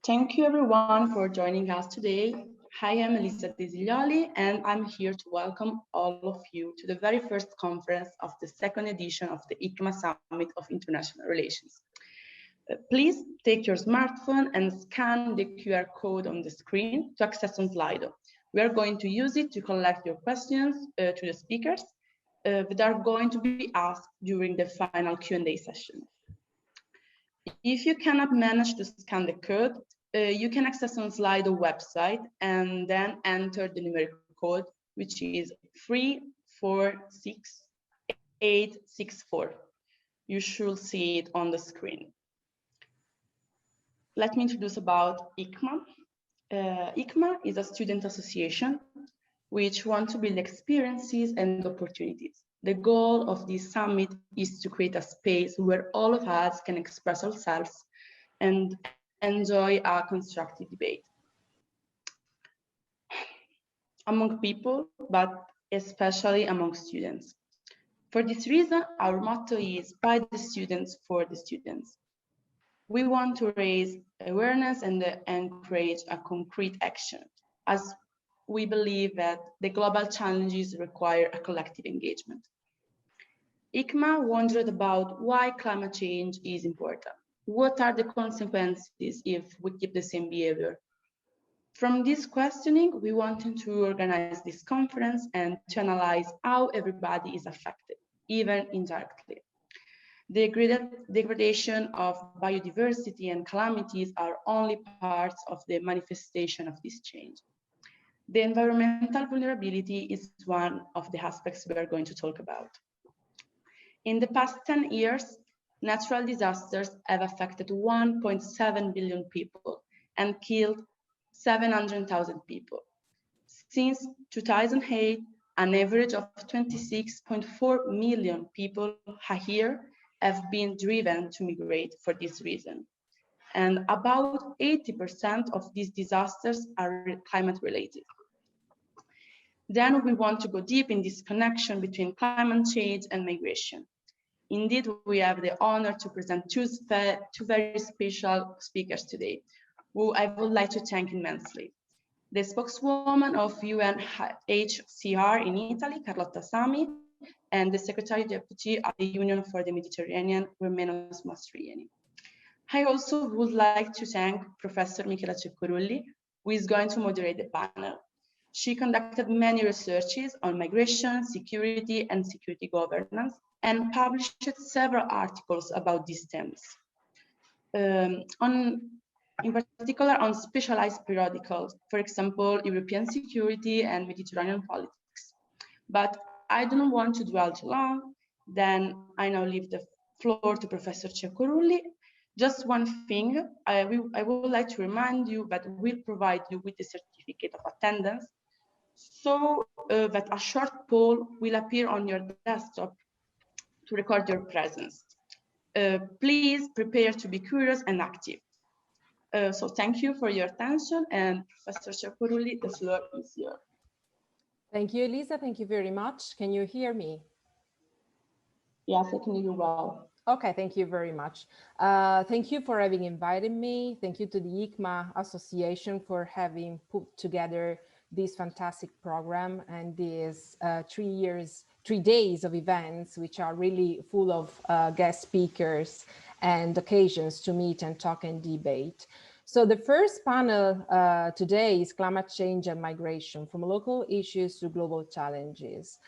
Thank you everyone for joining us today. I am Elisa Desiglioli and I'm here to welcome all of you to the very first conference of the second edition of the Hikma Summit of International Relations. Please take your smartphone and scan the QR code on the screen to access on Slido. We are going to use it to collect your questions to the speakers that are going to be asked during the final Q&A session. If you cannot manage to scan the code, you can access on Slido website and then enter the numeric code, which is 346864. You should see it on the screen. Let me introduce about Hikma. Hikma is a student association which wants to build experiences and opportunities. The goal of this summit is to create a space where all of us can express ourselves and enjoy a constructive debate among people, but especially among students. For this reason, our motto is by the students for the students. We want to raise awareness and encourage a concrete action, as we believe that the global challenges require a collective engagement. Hikma wondered about why climate change is important. What are the consequences if we keep the same behavior? From this questioning, we wanted to organize this conference and to analyze how everybody is affected, even indirectly. The degradation of biodiversity and calamities are only parts of the manifestation of this change. The environmental vulnerability is one of the aspects we are going to talk about. In the past 10 years, natural disasters have affected 1.7 billion people and killed 700,000 people. Since 2008, an average of 26.4 million people a year have been driven to migrate for this reason. And about 80% of these disasters are climate related. Then we want to go deep in this connection between climate change and migration. Indeed, we have the honor to present two very special speakers today, who I would like to thank immensely. The spokeswoman of 20HSIR in Italy, Carlotta Sami, and the Secretary Deputy of the Union for the Mediterranean, Grammenos Mastrojeni. I also would like to thank Professor Michela Ceccorulli, who is going to moderate the panel. She conducted many researches on migration, security, and security governance, and published several articles about these themes. In particular on specialized periodicals, for example, European security and Mediterranean politics. But I don't want to dwell too long, then I now leave the floor to Professor Ceccorulli. Just one thing, I would like to remind you that we'll provide you with the certificate of attendance, so that a short poll will appear on your desktop to record your presence. Please prepare to be curious and active. So thank you for your attention, and Professor Ceccorulli, the floor is yours. Thank you, Elisa. Thank you very much. Can you hear me? Yes, I can hear you well. Okay, thank you very much. Thank you for having invited me. Thank you to the Hikma Association for having put together this fantastic program and these 3 days of events, which are really full of guest speakers and occasions to meet and talk and debate. So the first panel today is climate change and migration, from local issues to global challenges.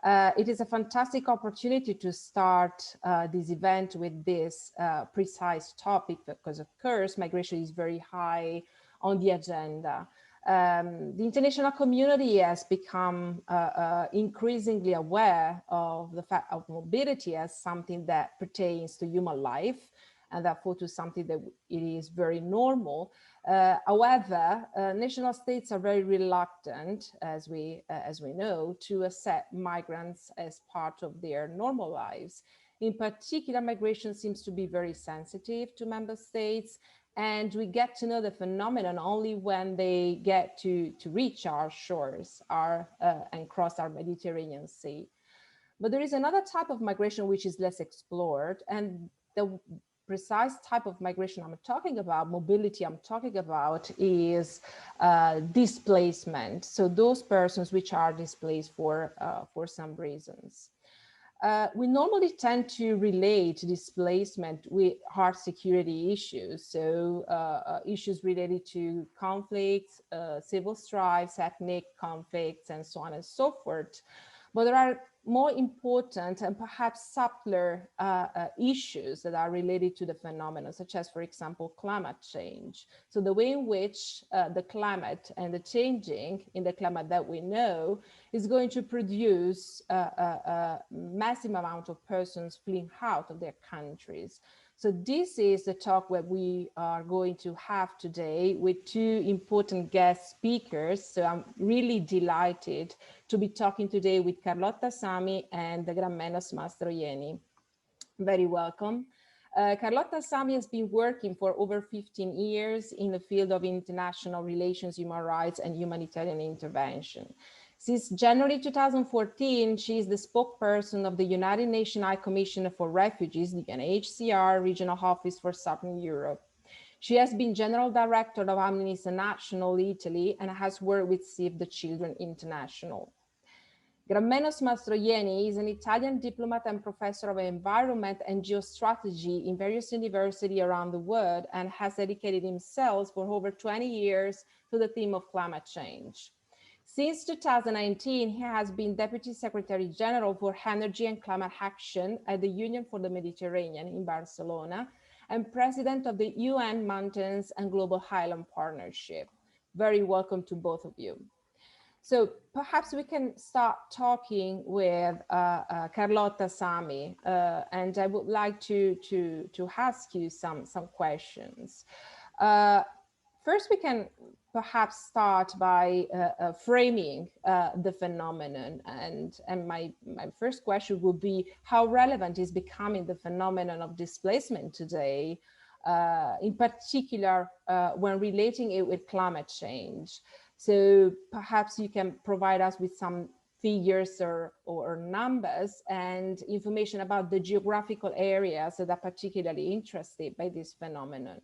It is a fantastic opportunity to start this event with this precise topic because, of course, migration is very high on the agenda. The international community has become increasingly aware of the fact of mobility as something that pertains to human life, and therefore to something that it is very normal. However, national states are very reluctant, as we know, to accept migrants as part of their normal lives. In particular, migration seems to be very sensitive to member states, and we get to know the phenomenon only when they get to reach our shores and cross our Mediterranean Sea. But there is another type of migration which is less explored, and the precise type of migration I'm talking about, mobility I'm talking about, is displacement. So those persons which are displaced for some reasons. We normally tend to relate displacement with hard security issues. So issues related to conflicts, civil strifes, ethnic conflicts, and so on and so forth. But there are more important and perhaps subtler issues that are related to the phenomenon, such as, for example, climate change. So the way in which the climate and the changing in the climate that we know is going to produce a massive amount of persons fleeing out of their countries. So this is the talk that we are going to have today with two important guest speakers. So I'm really delighted to be talking today with Carlotta, Sami, and the Grammenos Mastrojeni. Very welcome. Carlotta Sami has been working for over 15 years in the field of international relations, human rights, and humanitarian intervention. Since January 2014, she is the spokesperson of the United Nations High Commissioner for Refugees, the UNHCR Regional Office for Southern Europe. She has been General Director of Amnesty International Italy and has worked with Save the Children International. Grammenos Mastrojeni is an Italian diplomat and professor of environment and geostrategy in various universities around the world and has dedicated himself for over 20 years to the theme of climate change. Since 2019, he has been Deputy Secretary General for Energy and Climate Action at the Union for the Mediterranean in Barcelona and President of the UN Mountains and Global Highland Partnership. Very welcome to both of you. So perhaps we can start talking with Carlotta, Sami, and I would like to ask you some questions. First, we can perhaps start by framing the phenomenon, and my first question would be, how relevant is becoming the phenomenon of displacement today, in particular when relating it with climate change? So perhaps you can provide us with some figures or numbers and information about the geographical areas that are particularly interested by this phenomenon.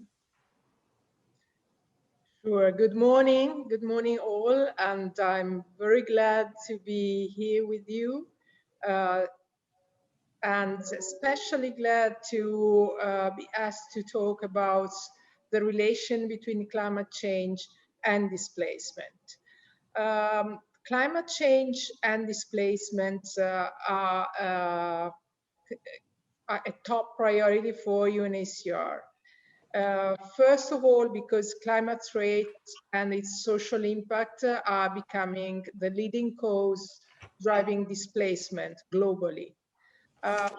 Sure. Good morning all, and I'm very glad to be here with you, and especially glad to be asked to talk about the relation between climate change and displacement. Climate change and displacement are a top priority for UNHCR. First of all, because climate threat and its social impact are becoming the leading cause driving displacement globally.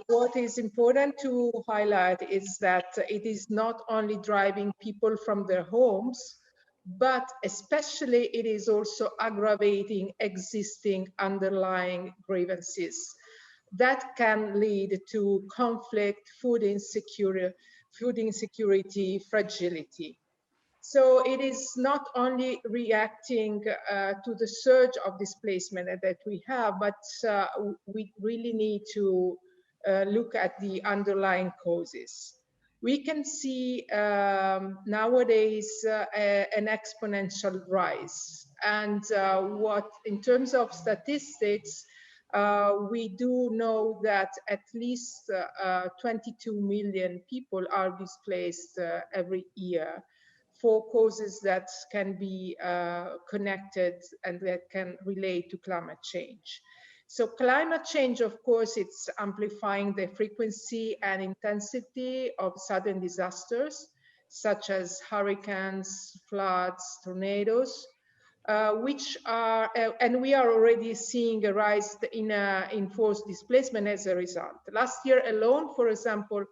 What is important to highlight is that it is not only driving people from their homes, but especially it is also aggravating existing underlying grievances that can lead to conflict, food insecurity, fragility. So it is not only reacting to the surge of displacement that we have, but we really need to look at the underlying causes. We can see nowadays an exponential rise. And what, in terms of statistics, we do know that at least 22 million people are displaced every year for causes that can be connected and that can relate to climate change. So climate change, of course, it's amplifying the frequency and intensity of sudden disasters, such as hurricanes, floods, tornadoes, which are, and we are already seeing a rise in forced displacement as a result. Last year alone, for example,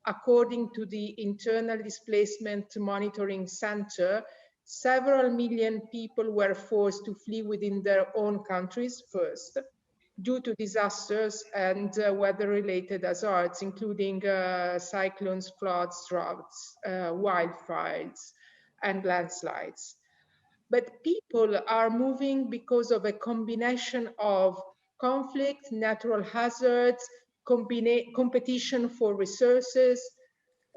according to the Internal Displacement Monitoring Center, several million people were forced to flee within their own countries first, due to disasters and weather-related hazards, including cyclones, floods, droughts, wildfires, and landslides. But people are moving because of a combination of conflict, natural hazards, competition for resources,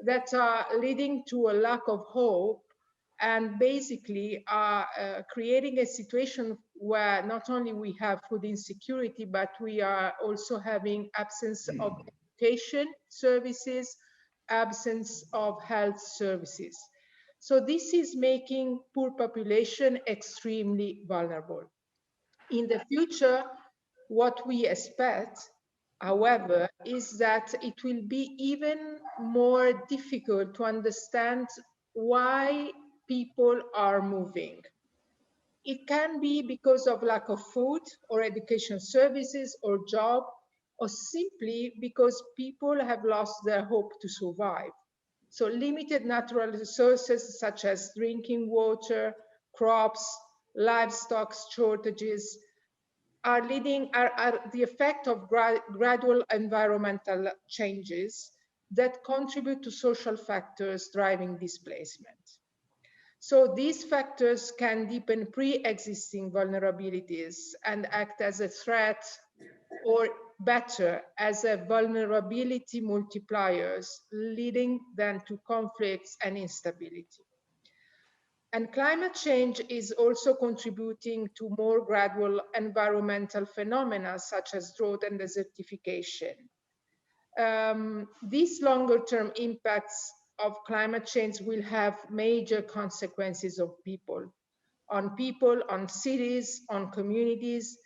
that are leading to a lack of hope and basically are creating a situation where not only we have food insecurity, but we are also having absence of education services, absence of health services. So this is making poor population extremely vulnerable. In the future, what we expect, however, is that it will be even more difficult to understand why people are moving. It can be because of lack of food or education services or job, or simply because people have lost their hope to survive. So limited natural resources such as drinking water, crops, livestock shortages, are the effect of gradual environmental changes that contribute to social factors driving displacement. So these factors can deepen pre-existing vulnerabilities and act as a threat, or better, as a vulnerability multipliers, leading then to conflicts and instability. And climate change is also contributing to more gradual environmental phenomena such as drought and desertification. These longer-term impacts of climate change will have major consequences on people, on cities, on communities.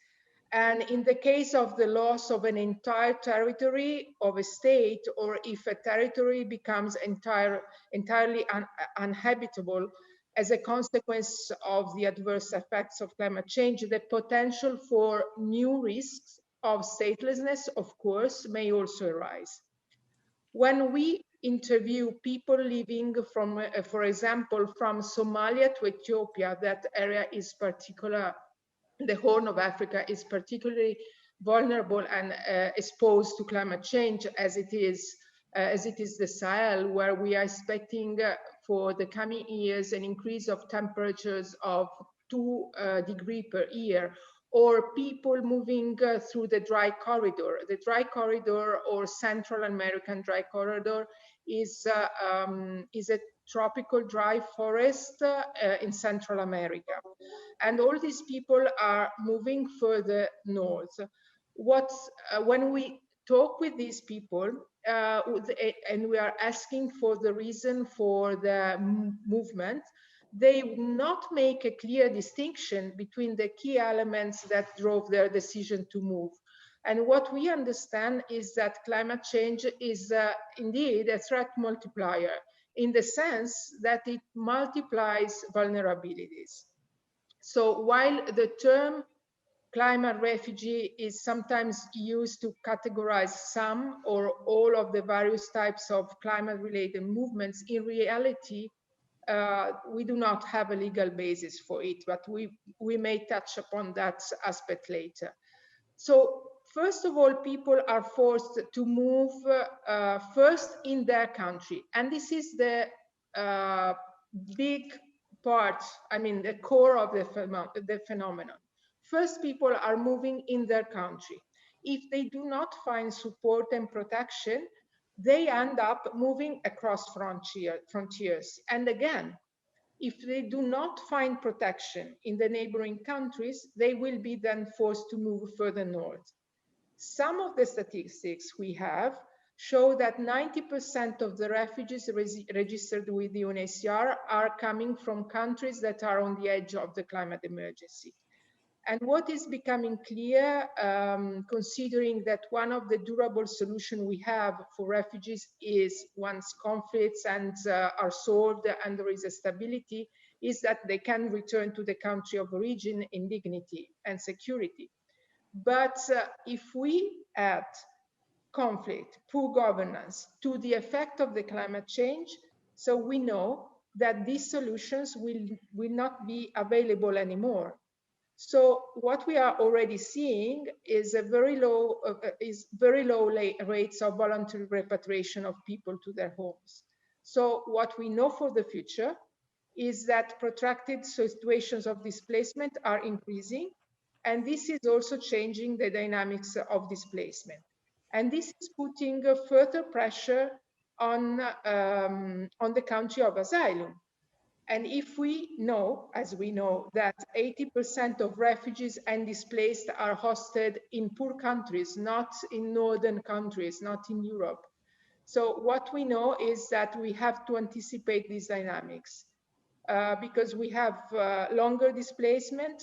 And in the case of the loss of an entire territory of a state, or if a territory becomes entirely uninhabitable as a consequence of the adverse effects of climate change, the potential for new risks of statelessness, of course, may also arise. When we interview people living from, for example, from Somalia to Ethiopia, that area is the Horn of Africa is particularly vulnerable and exposed to climate change, as it is the Sahel, where we are expecting for the coming years an increase of temperatures of 2 degrees per year, or people moving through the dry corridor. The dry corridor, or Central American dry corridor, is a tropical dry forest in Central America. And all these people are moving further north. When we talk with these people and we are asking for the reason for the movement, they not make a clear distinction between the key elements that drove their decision to move. And what we understand is that climate change is indeed a threat multiplier, in the sense that it multiplies vulnerabilities. So while the term climate refugee is sometimes used to categorize some or all of the various types of climate-related movements, in reality, we do not have a legal basis for it, but we may touch upon that aspect later. So first of all, people are forced to move first in their country. And this is the big part, I mean, the core of the phenomenon. First, people are moving in their country. If they do not find support and protection, they end up moving across frontiers. And again, if they do not find protection in the neighboring countries, they will be then forced to move further north. Some of the statistics we have show that 90% of the refugees registered with the UNHCR are coming from countries that are on the edge of the climate emergency. And what is becoming clear, considering that one of the durable solutions we have for refugees is, once conflicts are solved and there is a stability, is that they can return to the country of origin in dignity and security. But if we add conflict, poor governance to the effect of the climate change, so we know that these solutions will not be available anymore. So what we are already seeing is very low rates of voluntary repatriation of people to their homes. So what we know for the future is that protracted situations of displacement are increasing, and this is also changing the dynamics of displacement. And this is putting further pressure on the country of asylum. And if we know, as we know, that 80% of refugees and displaced are hosted in poor countries, not in northern countries, not in Europe. So what we know is that we have to anticipate these dynamics because we have longer displacement,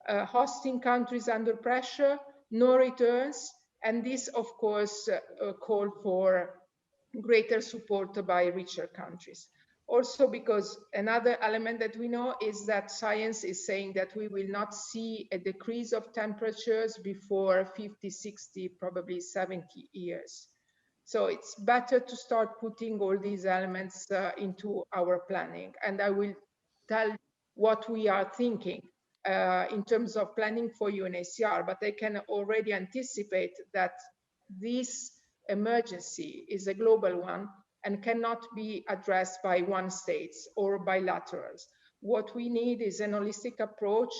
hosting countries under pressure, no returns, and this, of course, call for greater support by richer countries. Also because another element that we know is that science is saying that we will not see a decrease of temperatures before 50, 60, probably 70 years. So it's better to start putting all these elements into our planning. And I will tell what we are thinking in terms of planning for UNHCR, but I can already anticipate that this emergency is a global one and cannot be addressed by one state or bilaterals. What we need is an holistic approach,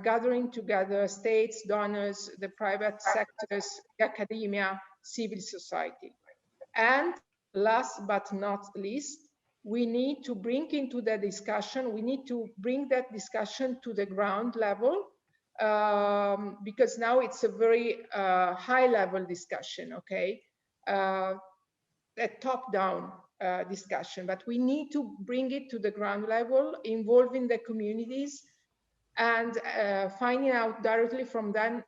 gathering together states, donors, the private sectors, academia, civil society. And last but not least, we need to bring into the discussion, we need to bring that discussion to the ground level, because now it's a very high level discussion, okay? A top-down discussion, but we need to bring it to the ground level, involving the communities and finding out directly from them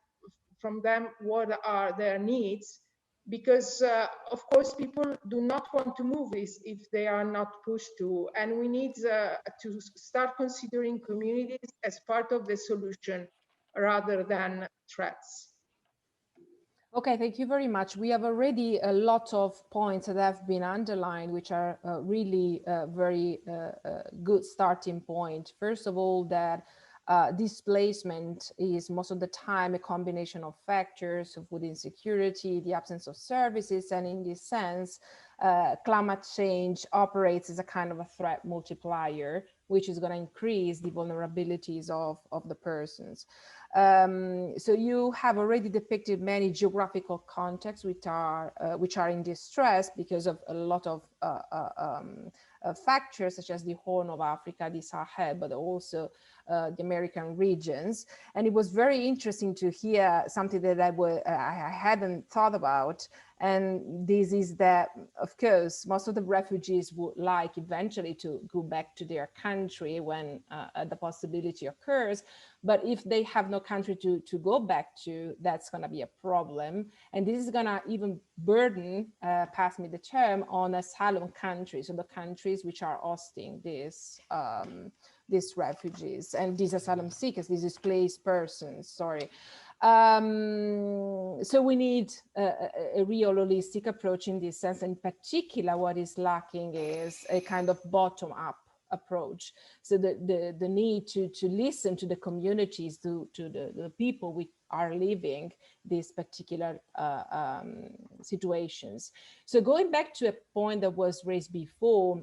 what are their needs, because of course people do not want to move this if they are not pushed to, and we need to start considering communities as part of the solution rather than threats. Okay, thank you very much. We have already a lot of points that have been underlined, which are really very good starting point. First of all, that displacement is most of the time a combination of factors, of food insecurity, the absence of services, and in this sense, climate change operates as a kind of a threat multiplier, which is going to increase the vulnerabilities of the persons. So you have already depicted many geographical contexts which are in distress because of a lot of factors such as the Horn of Africa, the Sahel, but also the American regions. And it was very interesting to hear something that I hadn't thought about. And this is that, of course, most of the refugees would like eventually to go back to their country when the possibility occurs. But if they have no country to go back to, that's going to be a problem. And this is going to even burden, pass me the term, on asylum countries, so the countries which are hosting these refugees and these asylum seekers, these displaced persons, sorry. So we need a real holistic approach in this sense. In particular, what is lacking is a kind of bottom-up approach. So the need to listen to the communities, to the people we are living these particular situations. So going back to a point that was raised before,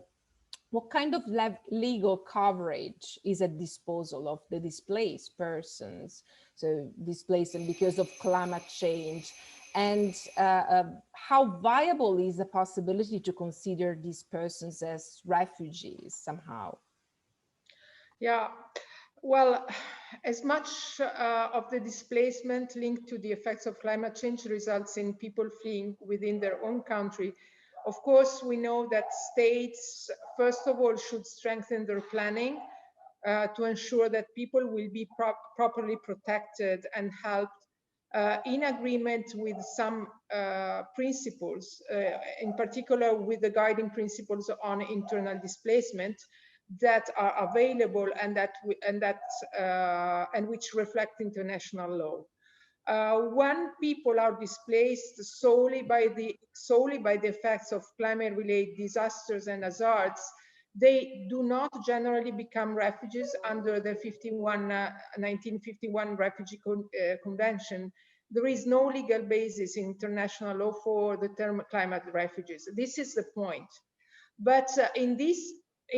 what kind of legal coverage is at disposal of the displaced persons? So displaced because of climate change, and how viable is the possibility to consider these persons as refugees somehow? Yeah, well, as much of the displacement linked to the effects of climate change results in people fleeing within their own country, of course, we know that states, first of all, should strengthen their planning to ensure that people will be properly protected and helped in agreement with some principles, in particular with the guiding principles on internal displacement that are available and which reflect international law. When people are displaced solely by the effects of climate-related disasters and hazards, they do not generally become refugees under the 1951 Refugee Convention. There is no legal basis in international law for the term climate refugees. This is the point. But in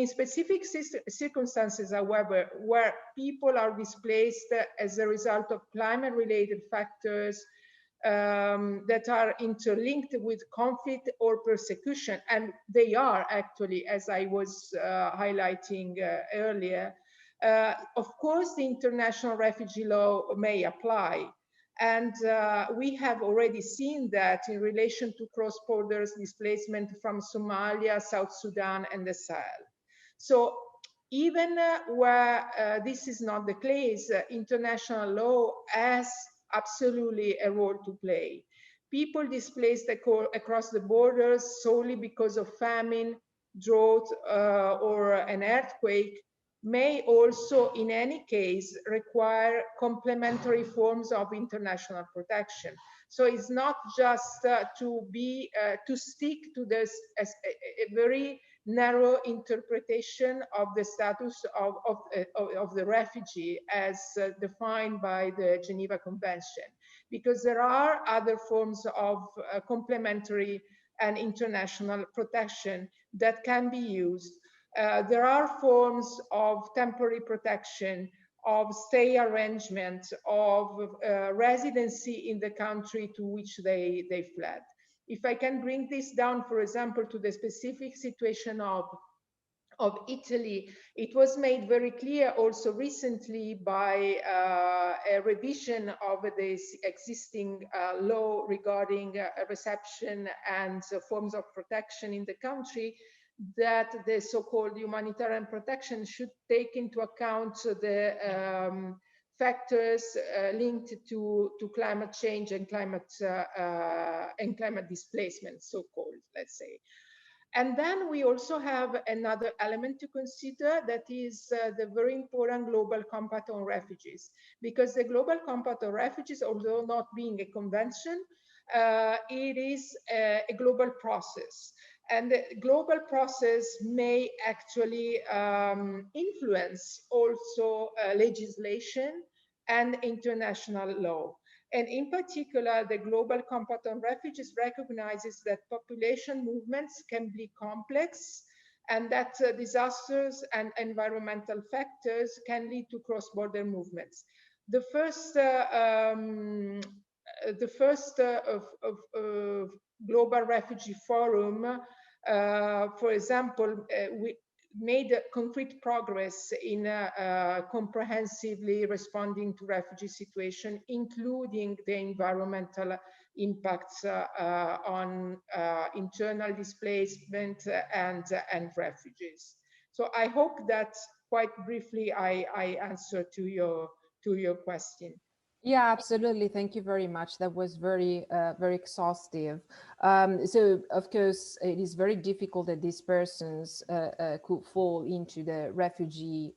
specific circumstances, however, where people are displaced as a result of climate-related factors, that are interlinked with conflict or persecution, and they are actually, as I was highlighting earlier. Of course, the international refugee law may apply, and we have already seen that in relation to cross-border displacement from Somalia, South Sudan, and the Sahel. So even where this is not the case, international law has absolutely a role to play. People displaced across the borders solely because of famine, drought, or an earthquake may also, in any case, require complementary forms of international protection. So it's not just to stick to this as a very narrow interpretation of the status of the refugee as defined by the Geneva Convention, because there are other forms of complementary and international protection that can be used. There are forms of temporary protection, of stay arrangement, of residency in the country to which they fled. If I can bring this down, for example, to the specific situation of Italy, it was made very clear also recently by a revision of this existing law regarding reception and forms of protection in the country, that the so-called humanitarian protection should take into account the factors linked to climate change and climate displacement, so-called, let's say. And then we also have another element to consider, that is the very important Global Compact on Refugees, because the Global Compact on Refugees, although not being a convention, it is a global process. And the global process may actually influence also legislation and international law. And in particular, the Global Compact on Refugees recognizes that population movements can be complex, and that disasters and environmental factors can lead to cross-border movements. The first Global Refugee Forum, for example, we made concrete progress in comprehensively responding to refugee situation, including the environmental impacts on internal displacement and refugees. So I hope that quite briefly I answered to your question. Yeah, absolutely. Thank you very much. That was very, very exhaustive. So, of course, it is very difficult that these persons could fall into the refugee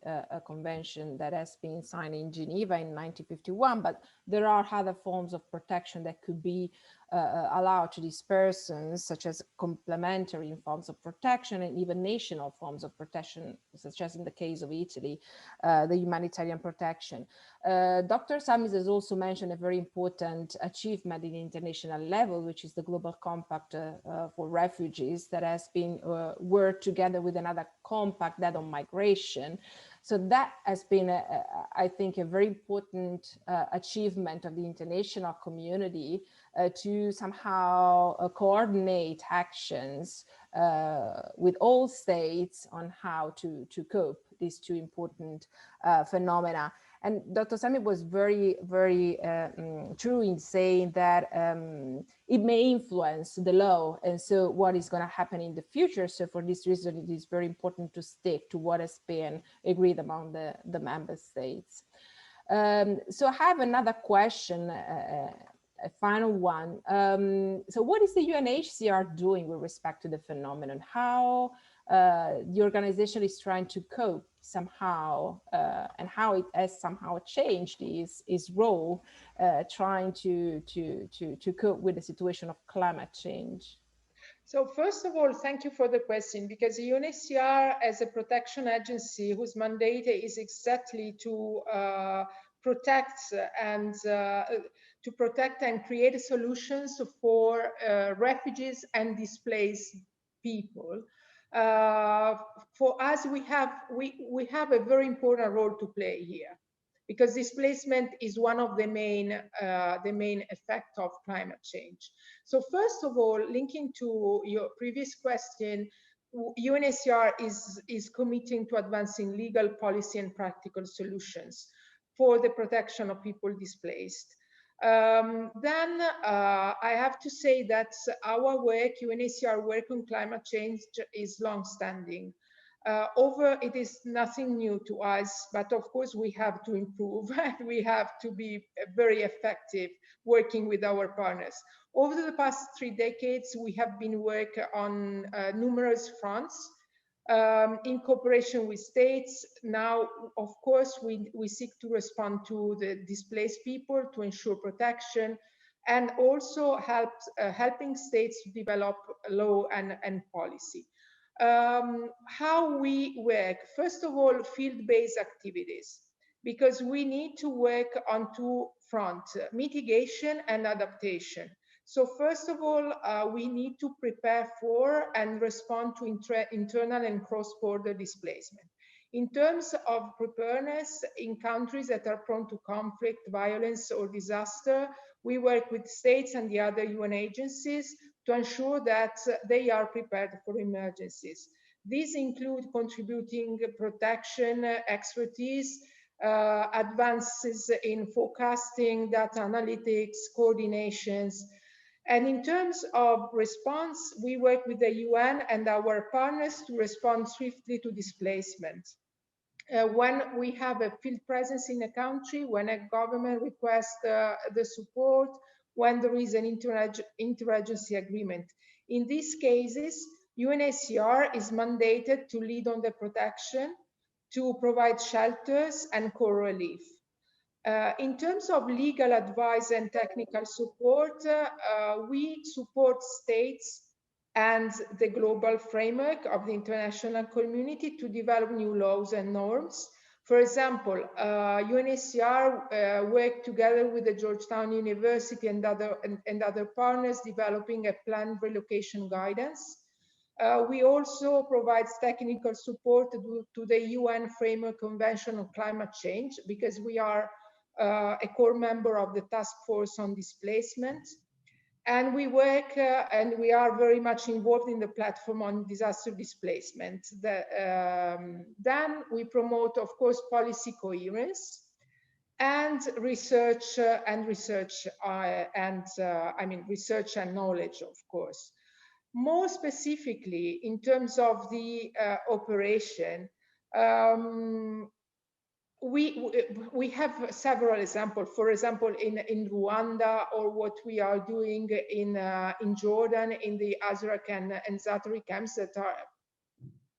convention that has been signed in Geneva in 1951, but there are other forms of protection that could be allowed to these persons, such as complementary forms of protection and even national forms of protection, such as in the case of Italy, the humanitarian protection. Dr. Sami has also mentioned a very important achievement in the international level, which is the Global Compact for Refugees that has been worked together with another compact, that on migration. So that has been, I think, a very important achievement of the international community to somehow coordinate actions with all states on how to cope these two important phenomena. And Dr. Sami was very, very true in saying that it may influence the law, and so what is going to happen in the future. So for this reason, it is very important to stick to what has been agreed among the member states. So I have another question, a final one. So what is the UNHCR doing with respect to the phenomenon? How the organization is trying to cope somehow, and how it has somehow changed its role, trying to cope with the situation of climate change? So first of all, thank you for the question, because the UNHCR as a protection agency whose mandate is exactly to protect and create solutions for refugees and displaced people. For us, we have a very important role to play here. because displacement is one of the main effect of climate change. So first of all, linking to your previous question, UNHCR is committing to advancing legal policy and practical solutions for the protection of people displaced. Then I have to say that our work, UNHCR work on climate change, is long-standing. It is nothing new to us, but of course we have to improve. We have to be very effective working with our partners. Over the past 3 decades, we have been working on numerous fronts in cooperation with states. Now, of course, we seek to respond to the displaced people to ensure protection, and also helping states to develop law and policy. How we work, first of all, field-based activities, because we need to work on 2 fronts, mitigation and adaptation. So first of all, we need to prepare for and respond to internal and cross-border displacement. In terms of preparedness in countries that are prone to conflict, violence, or disaster, we work with states and the other UN agencies to ensure that they are prepared for emergencies. These include contributing protection expertise, advances in forecasting, data analytics, coordinations. And in terms of response, we work with the UN and our partners to respond swiftly to displacement. When we have a field presence in a country, when a government requests the support, when there is an interagency agreement. In these cases, UNHCR is mandated to lead on the protection, to provide shelters and co-relief. In terms of legal advice and technical support, we support states and the global framework of the international community to develop new laws and norms. For example, UNHCR worked together with the Georgetown University and other partners developing a planned relocation guidance. We also provide technical support to the UN Framework Convention on Climate Change, because we are a core member of the Task Force on Displacement. And we work and we are very much involved in the platform on disaster displacement. Then we promote, of course, policy coherence and research research and knowledge, of course. More specifically, in terms of the operation, we have several examples. For example, in Rwanda, or what we are doing in Jordan, in the Azraq and Zaatari camps that are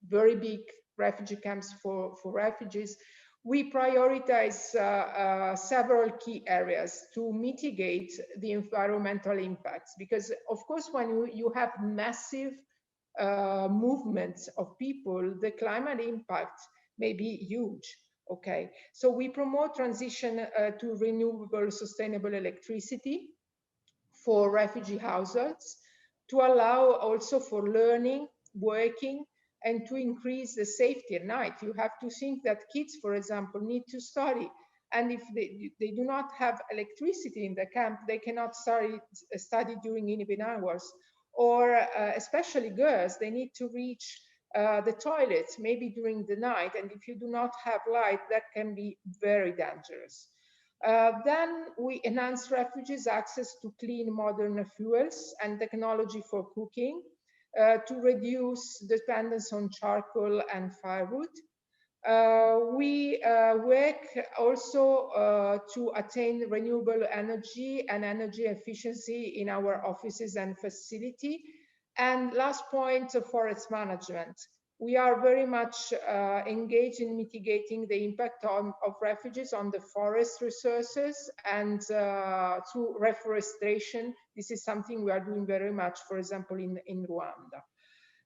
very big refugee camps for refugees. We prioritize several key areas to mitigate the environmental impacts, because of course, when you have massive movements of people, the climate impact may be huge. Okay, so we promote transition to renewable, sustainable electricity for refugee households, to allow also for learning, working, and to increase the safety at night. You have to think that kids, for example, need to study. And if they do not have electricity in the camp, they cannot study during evening hours. Or especially girls, they need to reach the toilet, maybe during the night, and if you do not have light, that can be very dangerous. Then we enhance refugees' access to clean, modern fuels and technology for cooking to reduce dependence on charcoal and firewood. We work also to attain renewable energy and energy efficiency in our offices and facility. And last point, forest management. We are very much engaged in mitigating the impact of refugees on the forest resources, and through reforestation. This is something we are doing very much, for example, in Rwanda.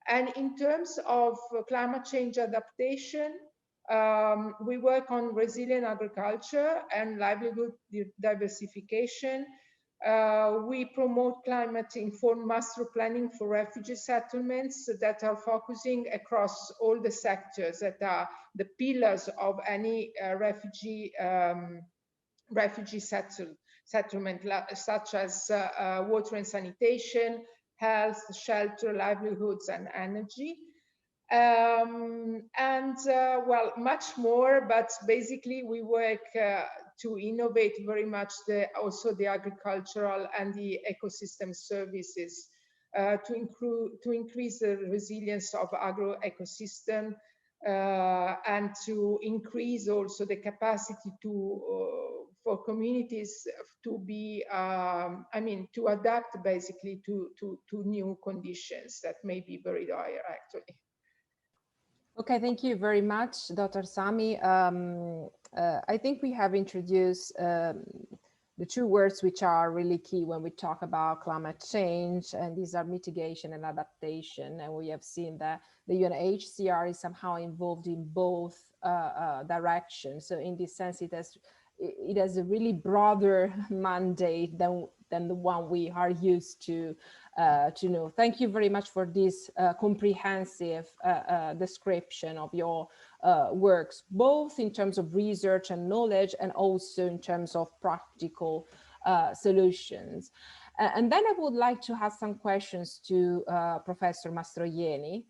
And in terms of climate change adaptation, we work on resilient agriculture and livelihood diversification. We promote climate-informed master planning for refugee settlements that are focusing across all the sectors that are the pillars of any refugee settlement, such as water and sanitation, health, shelter, livelihoods, and energy. Well, much more, but basically we work to innovate very much also the agricultural and the ecosystem services to increase the resilience of agro ecosystem and to increase also the capacity for communities to be, to adapt basically to new conditions that may be very dire actually. Okay, thank you very much, Dr. Sami. I think we have introduced the two words which are really key when we talk about climate change, and these are mitigation and adaptation. And we have seen that the UNHCR is somehow involved in both directions. So in this sense, it has a really broader mandate than the one we are used to know. Thank you very much for this comprehensive description of your works, both in terms of research and knowledge, and also in terms of practical solutions. And then I would like to have some questions to Professor Mastrojeni,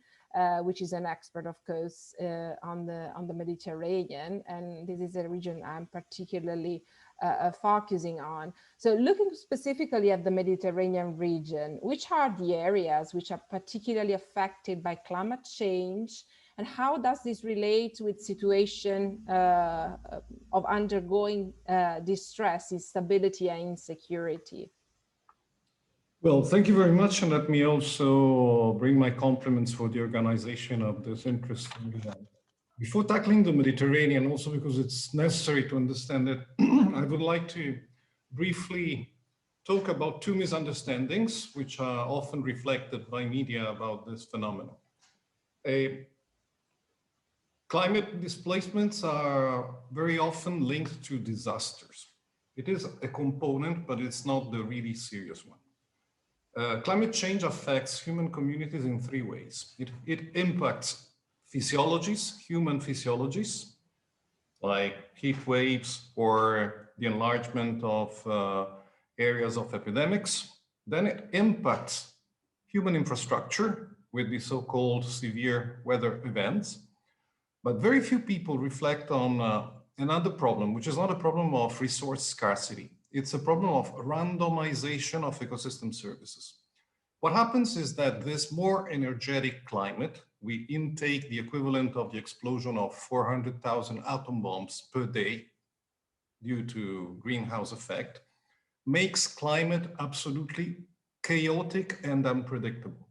which is an expert, of course, on the Mediterranean, and this is a region I'm particularly focusing on. So looking specifically at the Mediterranean region, which are the areas which are particularly affected by climate change, and how does this relate with situation of undergoing distress, instability, and insecurity? Well, thank you very much, and let me also bring my compliments for the organization of this interesting event. Before tackling the Mediterranean, also because it's necessary to understand it, I would like to briefly talk about two misunderstandings which are often reflected by media about this phenomenon. Climate displacements are very often linked to disasters. It is a component, but it's not the really serious one. Climate change affects human communities in three ways. It impacts human physiologies, like heat waves or the enlargement of areas of epidemics. Then it impacts human infrastructure with the so-called severe weather events. But very few people reflect on another problem, which is not a problem of resource scarcity. It's a problem of randomization of ecosystem services. What happens is that this more energetic climate, we intake the equivalent of the explosion of 400,000 atom bombs per day due to greenhouse effect, makes climate absolutely chaotic and unpredictable.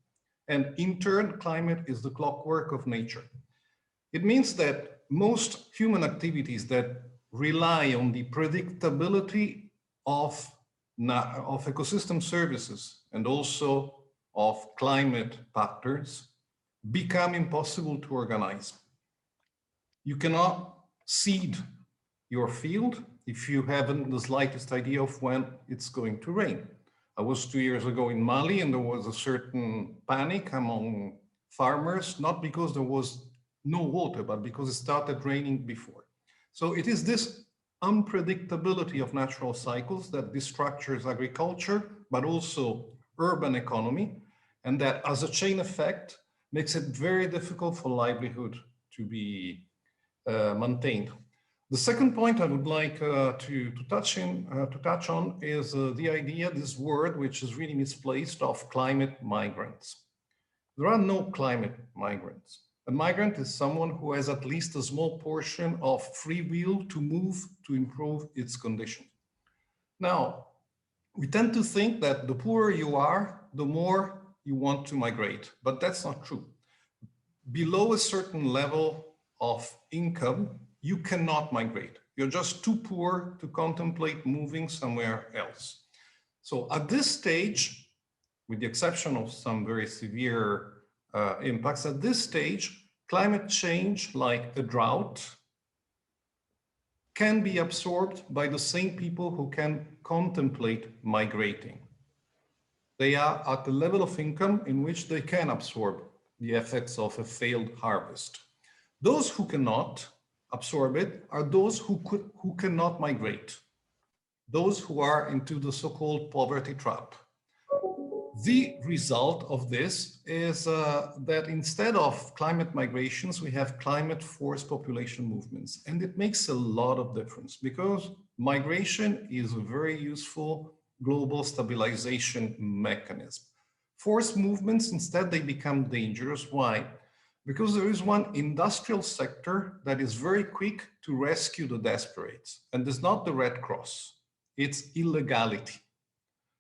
And in turn, climate is the clockwork of nature. It means that most human activities that rely on the predictability of ecosystem services and also of climate patterns become impossible to organize. You cannot seed your field if you haven't the slightest idea of when it's going to rain. I was 2 years ago in Mali, and there was a certain panic among farmers, not because there was no water, but because it started raining before. So it is this unpredictability of natural cycles that destructures agriculture, but also urban economy, and that as a chain effect makes it very difficult for livelihood to be maintained. The second point I would like to touch on is the idea, this word, which is really misplaced, of climate migrants. There are no climate migrants. A migrant is someone who has at least a small portion of free will to move to improve its condition. Now, we tend to think that the poorer you are, the more you want to migrate, but that's not true. Below a certain level of income, you cannot migrate. You're just too poor to contemplate moving somewhere else. So at this stage, with the exception of some very severe impacts, at this stage, climate change, like a drought, can be absorbed by the same people who can contemplate migrating. They are at the level of income in which they can absorb the effects of a failed harvest. Those who cannot absorb it are those who cannot migrate, those who are into the so-called poverty trap. The result of this is that instead of climate migrations, we have climate forced population movements. And it makes a lot of difference because migration is a very useful global stabilization mechanism. Forced movements, instead, they become dangerous. Why? Because there is one industrial sector that is very quick to rescue the desperates. And it's not the Red Cross, it's illegality.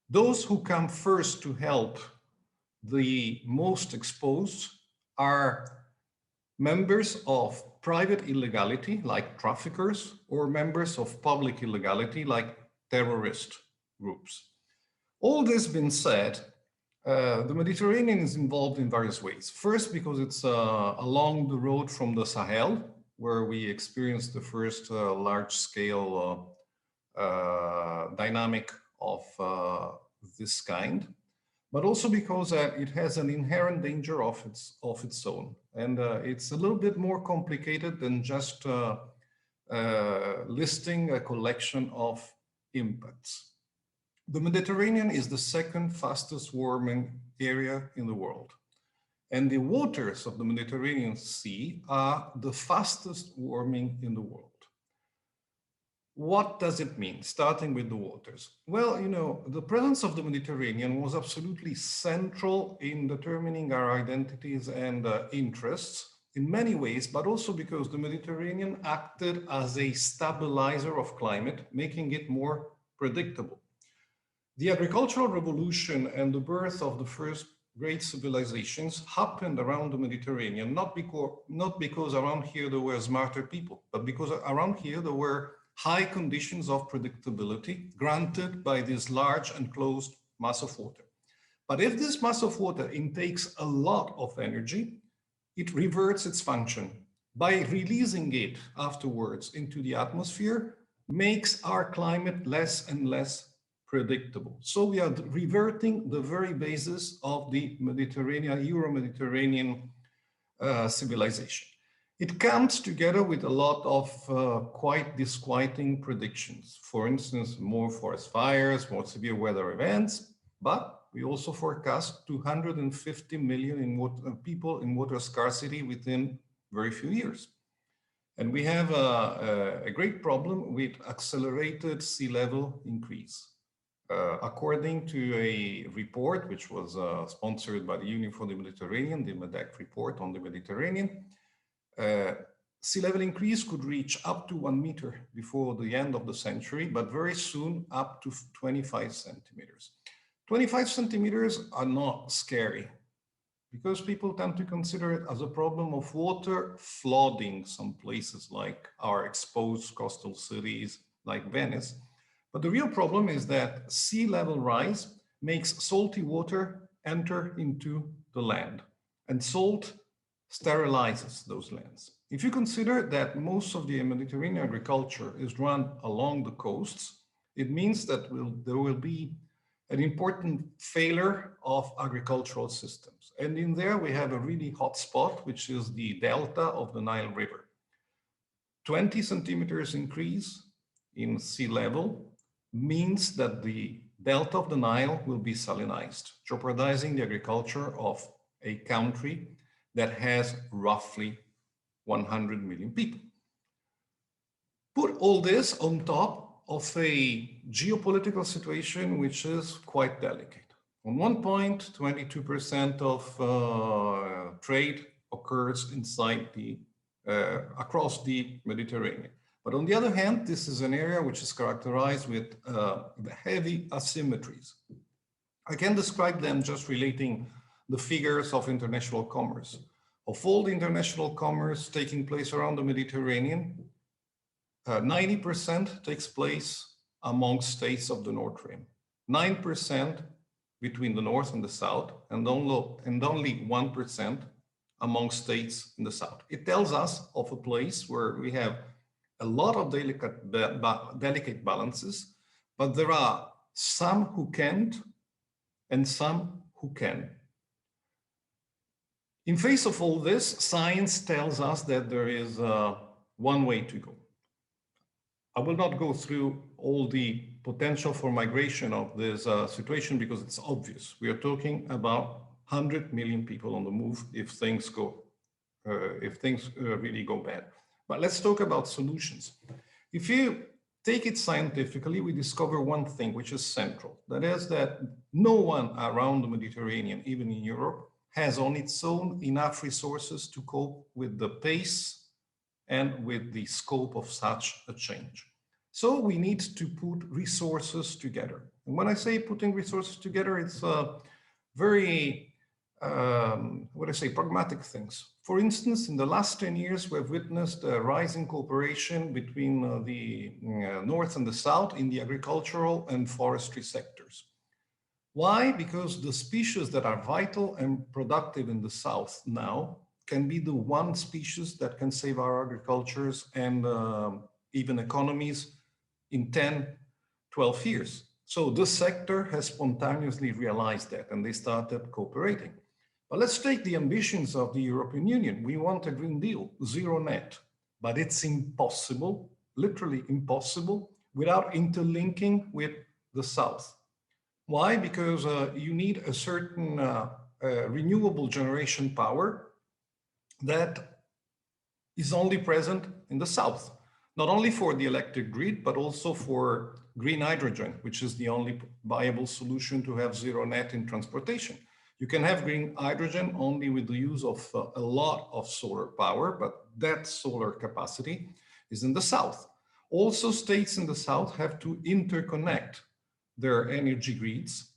Those who come first to help the most exposed are members of private illegality, like traffickers, or members of public illegality, like terrorist groups. All this being said, the Mediterranean is involved in various ways. First, because it's along the road from the Sahel, where we experienced the first large-scale dynamic of this kind, but also because it has an inherent danger of its own. And it's a little bit more complicated than just listing a collection of impacts. The Mediterranean is the second fastest warming area in the world. And the waters of the Mediterranean Sea are the fastest warming in the world. What does it mean, starting with the waters? Well, you know, the presence of the Mediterranean was absolutely central in determining our identities and interests in many ways, but also because the Mediterranean acted as a stabilizer of climate, making it more predictable. The agricultural revolution and the birth of the first great civilizations happened around the Mediterranean, not because around here there were smarter people, but because around here there were high conditions of predictability granted by this large and closed mass of water. But if this mass of water intakes a lot of energy, it reverts its function. By releasing it afterwards into the atmosphere, makes our climate less and less predictable. So we are reverting the very basis of the Mediterranean, Euro-Mediterranean civilization. It comes together with a lot of quite disquieting predictions. For instance, more forest fires, more severe weather events, but we also forecast 250 million people in water scarcity within very few years. And we have a great problem with accelerated sea level increase. According to a report which was sponsored by the Union for the Mediterranean, the MEDEC report on the Mediterranean, sea level increase could reach up to 1 meter before the end of the century, but very soon up to 25 centimeters. 25 centimeters are not scary because people tend to consider it as a problem of water flooding some places like our exposed coastal cities like Venice. But the real problem is that sea level rise makes salty water enter into the land, and salt sterilizes those lands. If you consider that most of the Mediterranean agriculture is run along the coasts, it means that there will be an important failure of agricultural systems. And in there we have a really hot spot, which is the delta of the Nile River. 20 centimeters increase in sea level means that the delta of the Nile will be salinized, jeopardizing the agriculture of a country that has roughly 100 million people. Put all this on top of a geopolitical situation which is quite delicate. On one point, 22% of trade occurs inside across the Mediterranean. But on the other hand, this is an area which is characterized with heavy asymmetries. I can describe them just relating the figures of international commerce. Of all the international commerce taking place around the Mediterranean, 90% takes place among states of the North Rim, 9% between the North and the South, and only 1% among states in the South. It tells us of a place where we have a lot of delicate balances, but there are some who can't and some who can. In face of all this, science tells us that there is one way to go. I will not go through all the potential for migration of this situation because it's obvious. We are talking about 100 million people on the move if things really go bad. But let's talk about solutions. If you take it scientifically, we discover one thing which is central. That is that no one around the Mediterranean, even in Europe, has on its own enough resources to cope with the pace and with the scope of such a change. So we need to put resources together. And when I say putting resources together, it's very, pragmatic things. For instance, in the last 10 years, we've witnessed a rising cooperation between the North and the South in the agricultural and forestry sectors. Why? Because the species that are vital and productive in the South now can be the one species that can save our agricultures and even economies in 10, 12 years. So this sector has spontaneously realized that and they started cooperating. But let's take the ambitions of the European Union. We want a Green Deal, zero net, but it's impossible, literally impossible, without interlinking with the South. Why? Because you need a certain renewable generation power that is only present in the South, not only for the electric grid, but also for green hydrogen, which is the only viable solution to have zero net in transportation. You can have green hydrogen only with the use of a lot of solar power, but that solar capacity is in the South. Also, states in the South have to interconnect their energy grids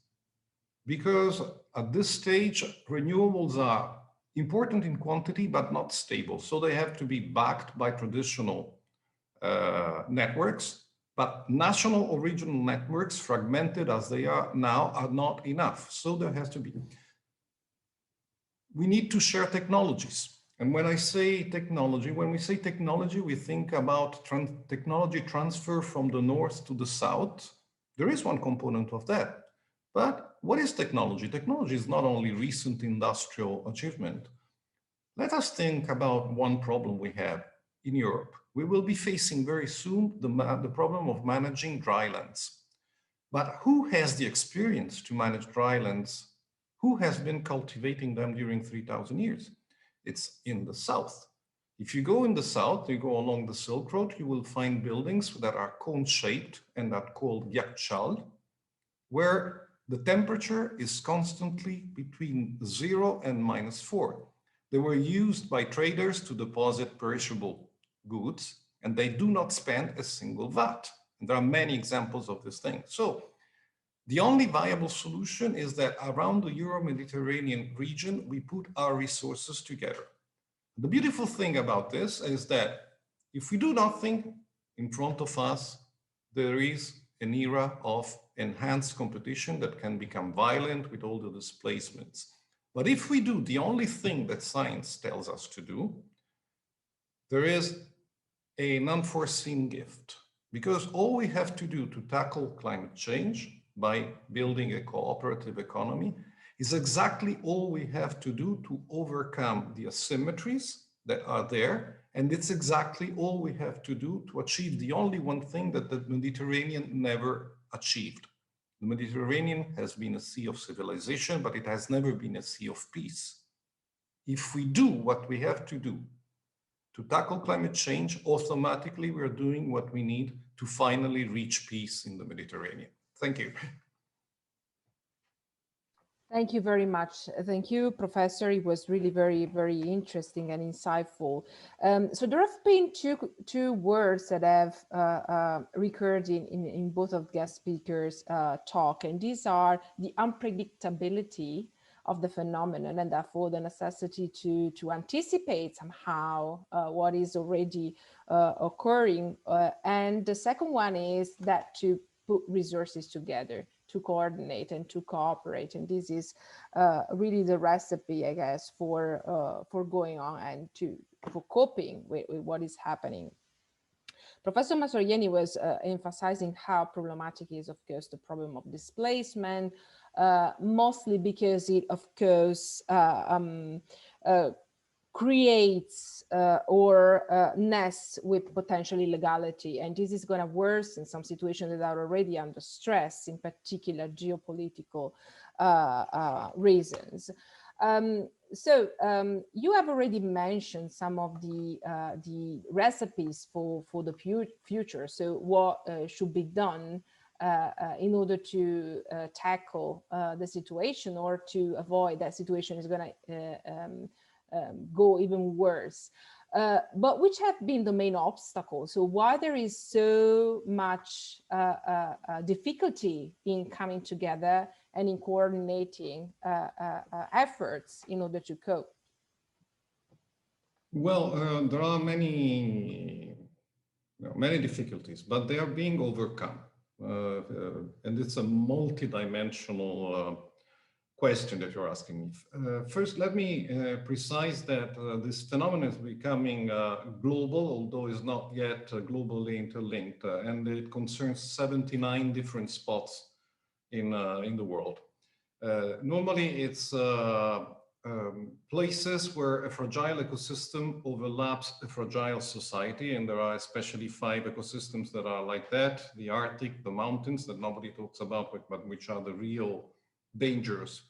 because at this stage, renewables are important in quantity, but not stable. So they have to be backed by traditional networks, but national or regional networks, fragmented as they are now, are not enough. So there has to be. We need to share technologies. And when I say technology, when we say technology, we think about technology transfer from the north to the south. There is one component of that. But what is technology? Technology is not only recent industrial achievement. Let us think about one problem we have in Europe. We will be facing very soon the problem of managing drylands. But who has the experience to manage drylands? Who has been cultivating them during 3,000 years? It's in the south. If you go in the south, you go along the Silk Road, you will find buildings that are cone-shaped and are called yakchal, where the temperature is constantly between 0 and -4. They were used by traders to deposit perishable goods, and they do not spend a single VAT. And there are many examples of this thing. So the only viable solution is that around the Euro-Mediterranean region, we put our resources together. The beautiful thing about this is that if we do nothing, in front of us, there is an era of enhanced competition that can become violent with all the displacements. But if we do the only thing that science tells us to do, there is an unforeseen gift. Because all we have to do to tackle climate change by building a cooperative economy is exactly all we have to do to overcome the asymmetries that are there. And it's exactly all we have to do to achieve the only one thing that the Mediterranean never achieved. The Mediterranean has been a sea of civilization, but it has never been a sea of peace. If we do what we have to do to tackle climate change, automatically we're doing what we need to finally reach peace in the Mediterranean. Thank you. Thank you very much. Thank you, Professor. It was really very, very interesting and insightful. So there have been two words that have recurred in both of guest speakers' talk, and these are the unpredictability of the phenomenon and therefore the necessity to anticipate somehow what is already occurring. And the second one is that to put resources together, to coordinate and to cooperate, and this is really the recipe, I guess, for going on and for coping with what is happening. Professor Mastrojeni was emphasizing how problematic is, of course, the problem of displacement, mostly because it, of course, creates or nests with potential illegality. And this is going to worsen some situations that are already under stress, in particular geopolitical reasons. You have already mentioned some of the recipes for the future. So what should be done in order to tackle the situation, or to avoid that situation is going to go even worse. But which have been the main obstacles? So why there is so much difficulty in coming together and in coordinating efforts in order to cope? Well, there are many difficulties, but they are being overcome. And it's a multidimensional question that you're asking me. First, let me precise that this phenomenon is becoming global, although it's not yet globally interlinked, and it concerns 79 different spots in the world. Normally, it's places where a fragile ecosystem overlaps a fragile society, and there are especially 5 ecosystems that are like that: the Arctic, the mountains that nobody talks about, but which are the real dangerous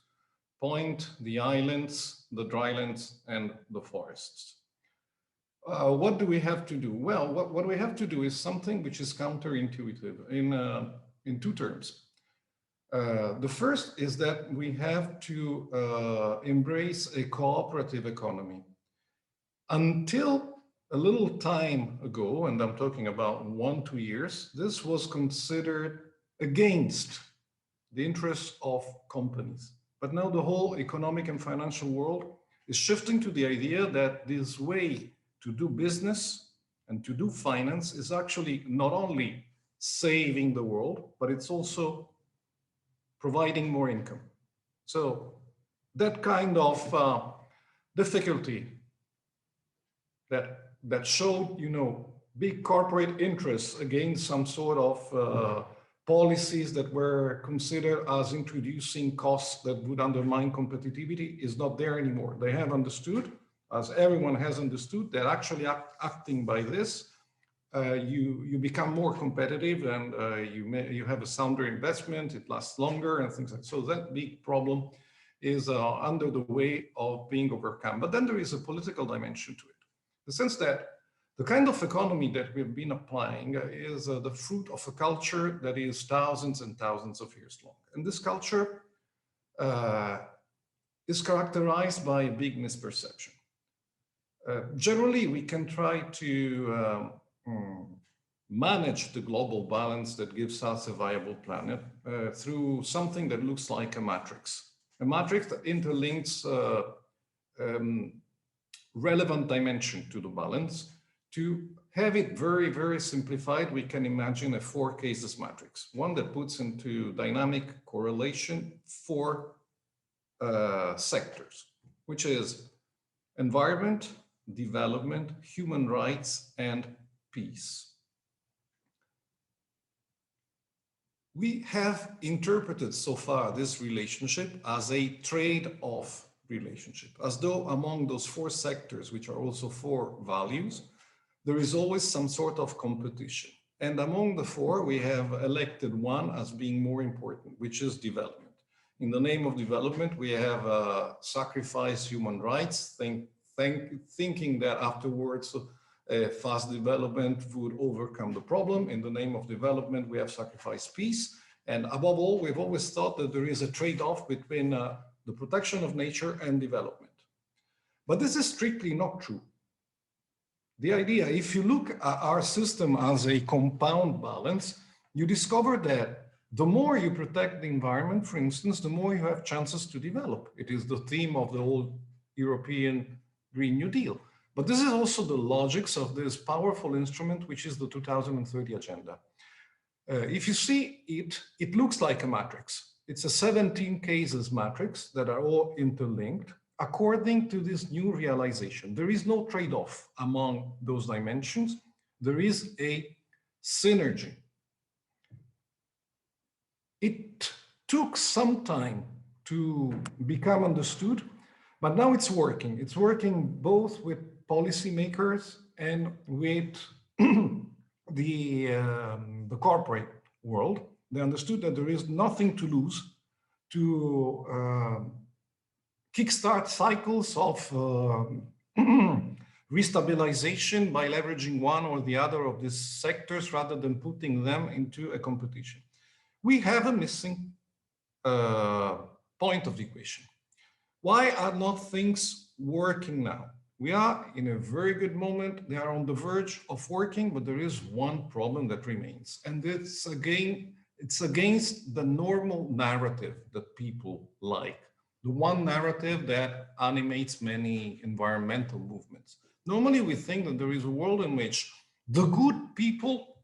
point, the islands, the drylands, and the forests. What do we have to do? Well, what we have to do is something which is counterintuitive in 2 terms. The first is that we have to embrace a cooperative economy. Until a little time ago, and I'm talking about 1-2 years, this was considered against the interests of companies. But now the whole economic and financial world is shifting to the idea that this way to do business and to do finance is actually not only saving the world, but it's also providing more income. So that kind of difficulty that showed, big corporate interests against some sort of policies that were considered as introducing costs that would undermine competitivity is not there anymore. They have understood, as everyone has understood, that actually acting by this, you become more competitive, and you have a sounder investment, it lasts longer, and things like that. So that big problem is under the way of being overcome. But then there is a political dimension to it. The sense that the kind of economy that we've been applying is the fruit of a culture that is thousands and thousands of years long. And this culture is characterized by a big misperception. Generally, we can try to manage the global balance that gives us a viable planet through something that looks like a matrix that interlinks relevant dimension to the balance. To have it very, very simplified, we can imagine a 4 cases matrix, one that puts into dynamic correlation 4 sectors, which is environment, development, human rights, and peace. We have interpreted so far this relationship as a trade-off relationship, as though among those 4 sectors, which are also 4 values, there is always some sort of competition. And among the 4, we have elected one as being more important, which is development. In the name of development, we have sacrificed human rights, thinking that afterwards fast development would overcome the problem. In the name of development, we have sacrificed peace. And above all, we've always thought that there is a trade-off between the protection of nature and development. But this is strictly not true. The idea, if you look at our system as a compound balance, you discover that the more you protect the environment, for instance, the more you have chances to develop. It is the theme of the whole European Green New Deal. But this is also the logics of this powerful instrument, which is the 2030 agenda. If you see it, it looks like a matrix. It's a 17 cases matrix that are all interlinked. According to this new realization, there is no trade-off among those dimensions. There is a synergy. It took some time to become understood, but now it's working. It's working both with policymakers and with the corporate world. They understood that there is nothing to lose to kickstart cycles of restabilization by leveraging one or the other of these sectors rather than putting them into a competition. We have a missing point of the equation. Why are not things working now? We are in a very good moment. They are on the verge of working, but there is one problem that remains. And it's against the normal narrative that people like. The one narrative that animates many environmental movements. Normally we think that there is a world in which the good people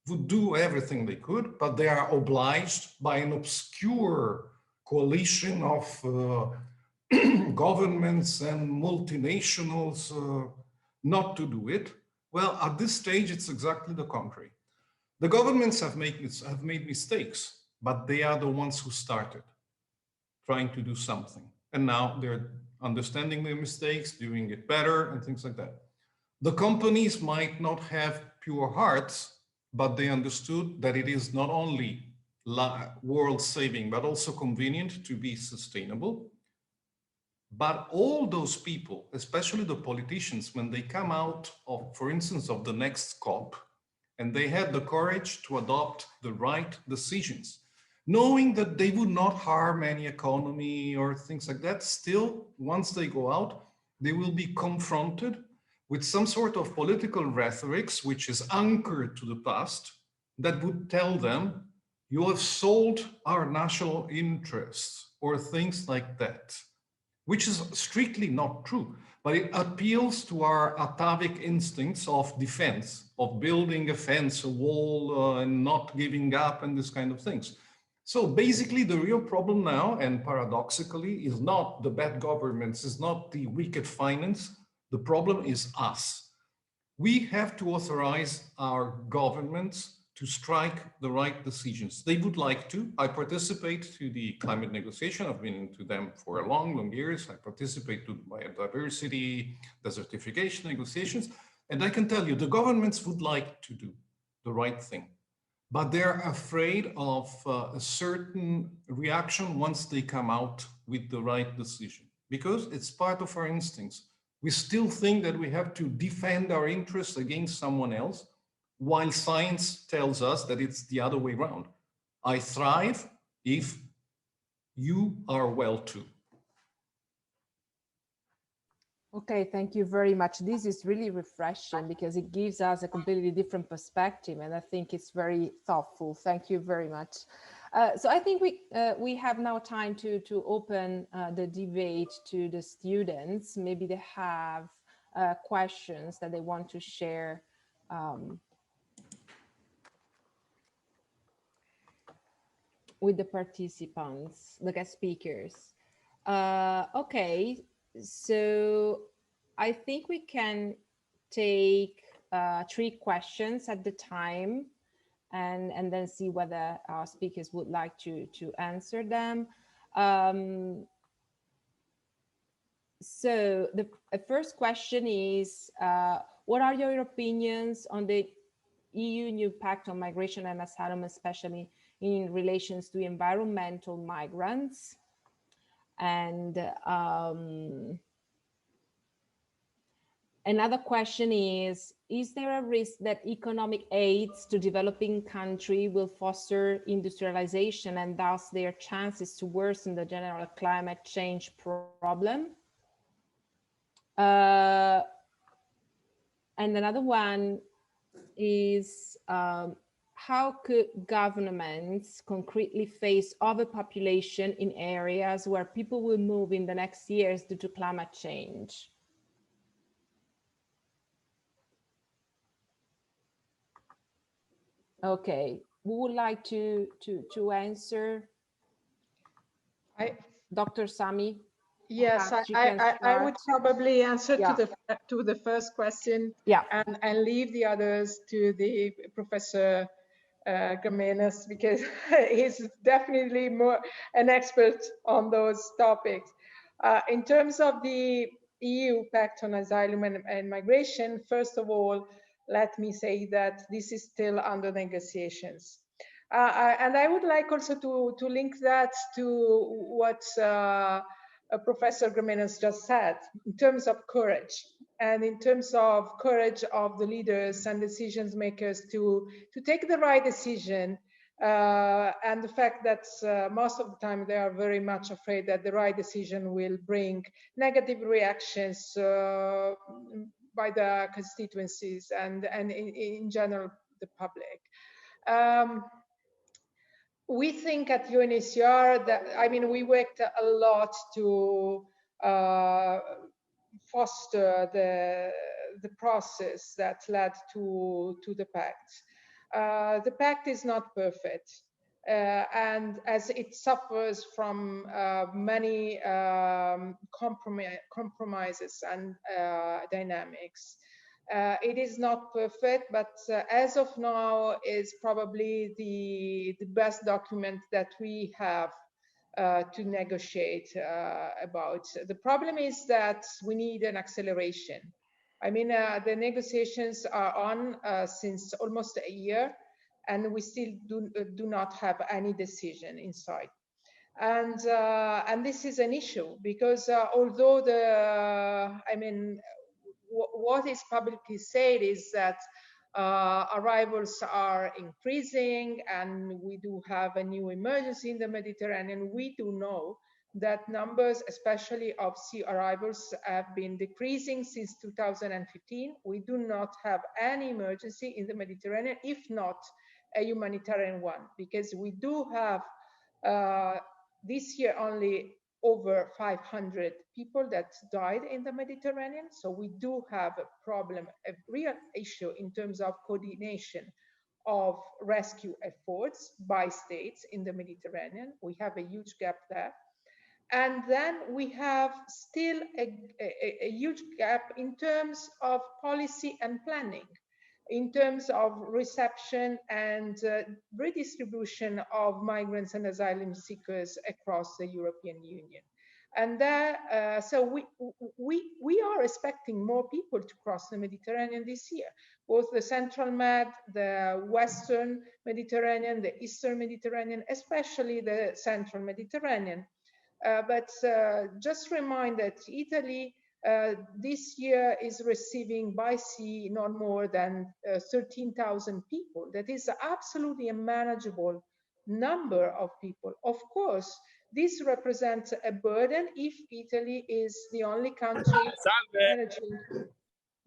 would do everything they could, but they are obliged by an obscure coalition of governments and multinationals not to do it. Well, at this stage, it's exactly the contrary. The governments have made mistakes, but they are the ones who started trying to do something. And now they're understanding their mistakes, doing it better, and things like that. The companies might not have pure hearts, but they understood that it is not only world saving, but also convenient to be sustainable. But all those people, especially the politicians, when they come out of, for instance, of the next COP, and they had the courage to adopt the right decisions, knowing that they would not harm any economy or things like that, still, once they go out, they will be confronted with some sort of political rhetorics, which is anchored to the past, that would tell them, you have sold our national interests, or things like that, which is strictly not true, but it appeals to our atavic instincts of defense, of building a fence, a wall, and not giving up, and this kind of things. So basically the real problem now, and paradoxically, is not the bad governments, is not the wicked finance. The problem is us. We have to authorize our governments to strike the right decisions. They would like to. I participate to the climate negotiation. I've been into them for a long years. I participate to biodiversity, desertification negotiations. And I can tell you, the governments would like to do the right thing, but they're afraid of a certain reaction once they come out with the right decision, because it's part of our instincts. We still think that we have to defend our interests against someone else, while science tells us that it's the other way around. I thrive if you are well too. Okay, thank you very much. This is really refreshing because it gives us a completely different perspective, and I think it's very thoughtful. Thank you very much. So I think we have now time to open the debate to the students. Maybe they have questions that they want to share. With the participants, the guest speakers. Okay, so I think we can take 3 questions at the time and then see whether our speakers would like to answer them. So the first question is, what are your opinions on the EU new Pact on Migration and Asylum, especially in relations to environmental migrants? And another question is there a risk that economic aids to developing countries will foster industrialization and thus their chances to worsen the general climate change problem? And another one is, how could governments concretely face overpopulation in areas where people will move in the next years due to climate change? Okay, who would like to answer? Dr. Sami? Yes, Perhaps you can I would start. probably answer Yeah. to the first question, Yeah. and leave the others to the Professor Grammenos, because he's definitely more an expert on those topics. In terms of the EU Pact on Asylum and Migration, first of all, let me say that this is still under negotiations. And I would like also to link that to what Professor Grammenos just said, in terms of courage, and in terms of courage of the leaders and decision makers to take the right decision, and the fact that most of the time they are very much afraid that the right decision will bring negative reactions by the constituencies and in general the public. We think at UNHCR that, I mean, we worked a lot to foster the process that led to the Pact. The Pact is not perfect, and as it suffers from many compromises and dynamics. It is not perfect, but as of now is probably the best document that we have to negotiate about. The problem is that we need an acceleration. I mean, the negotiations are on since almost a year, and we still do not have any decision in sight. And this is an issue because although what is publicly said is that arrivals are increasing and we do have a new emergency in the Mediterranean, we do know that numbers, especially of sea arrivals, have been decreasing since 2015. We do not have any emergency in the Mediterranean, if not a humanitarian one, because we do have this year only over 500 people that died in the Mediterranean. So we do have a problem, a real issue in terms of coordination of rescue efforts by states in the Mediterranean. We have a huge gap there. And then we have still a huge gap in terms of policy and planning, in terms of reception and redistribution of migrants and asylum seekers across the European Union. And so we are expecting more people to cross the Mediterranean this year, both the Central Med, the Western Mediterranean, the Eastern Mediterranean, especially the Central Mediterranean. But just remind that Italy this year is receiving by sea not more than 13,000 people. That is absolutely a manageable number of people. Of course, this represents a burden if Italy is the only country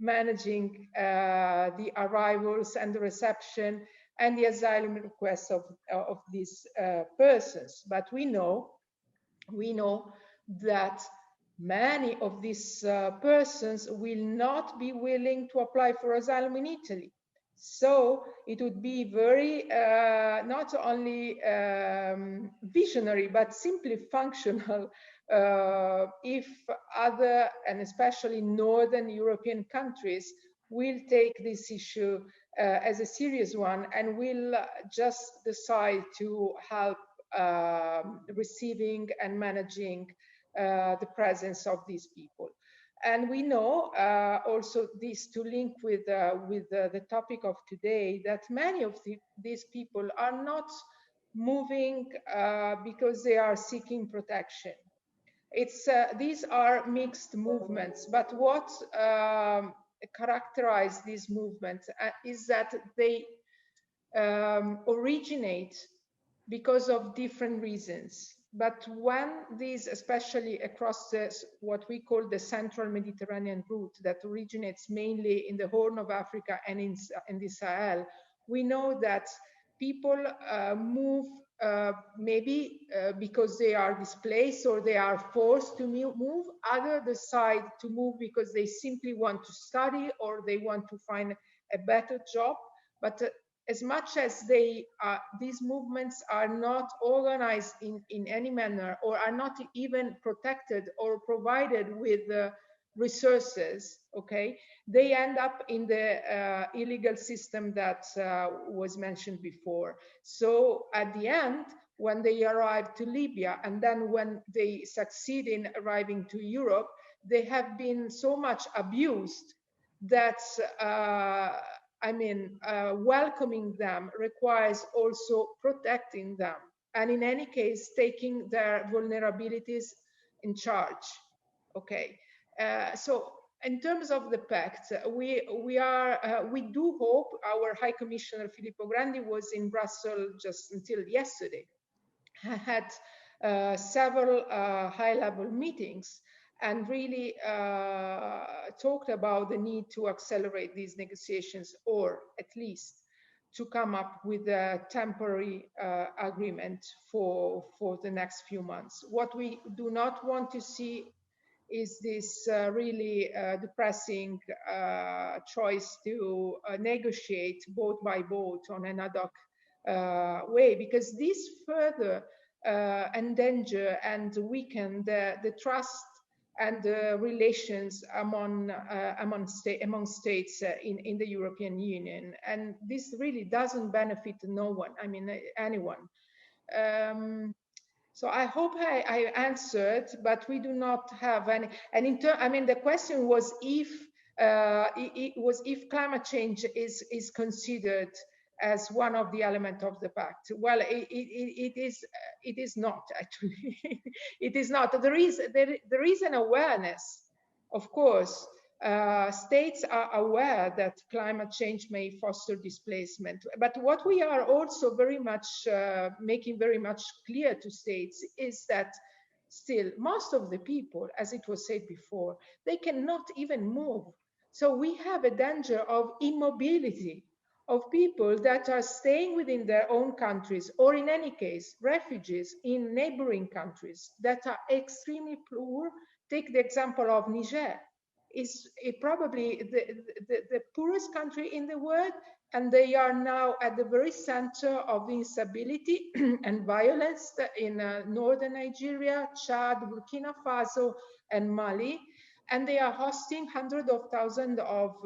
managing the arrivals and the reception and the asylum requests of these persons. But we know that many of these persons will not be willing to apply for asylum in Italy. So it would be very not only visionary, but simply functional if other, and especially Northern European countries, will take this issue as a serious one and will just decide to help receiving and managing the presence of these people. And we know also this to link with the topic of today, that many of these people are not moving because they are seeking protection. These are mixed movements, but what characterizes these movements is that they originate because of different reasons. But when these, especially across what we call the Central Mediterranean route that originates mainly in the Horn of Africa and in the Sahel, we know that people move maybe because they are displaced or they are forced to move. Others decide to move because they simply want to study or they want to find a better job. But as much as these movements are not organized in any manner, or are not even protected or provided with resources, okay, they end up in the illegal system that was mentioned before. So at the end, when they arrive to Libya, and then when they succeed in arriving to Europe, they have been so much abused that welcoming them requires also protecting them, and in any case, taking their vulnerabilities in charge. Okay, so in terms of the pact, we do hope. Our High Commissioner Filippo Grandi was in Brussels just until yesterday, had several high-level meetings, and really talked about the need to accelerate these negotiations, or at least to come up with a temporary agreement for the next few months. What we do not want to see is this really depressing choice to negotiate boat by boat on an ad hoc way, because this further endanger and weaken the trust and the relations among states in the European Union, and this really doesn't benefit no one. I mean, anyone. So I hope I answered, but we do not have any. And the question was if if climate change is considered as one of the elements of the pact. Well, it is not actually. It is not. There is an awareness, of course. States are aware that climate change may foster displacement, but what we are also very much making very much clear to states is that still most of the people, as it was said before, they cannot even move. So we have a danger of immobility, of people that are staying within their own countries, or in any case, refugees in neighboring countries that are extremely poor. Take the example of Niger. Is probably the poorest country in the world, and they are now at the very center of instability and violence in northern Nigeria, Chad, Burkina Faso, and Mali. And they are hosting hundreds of thousands of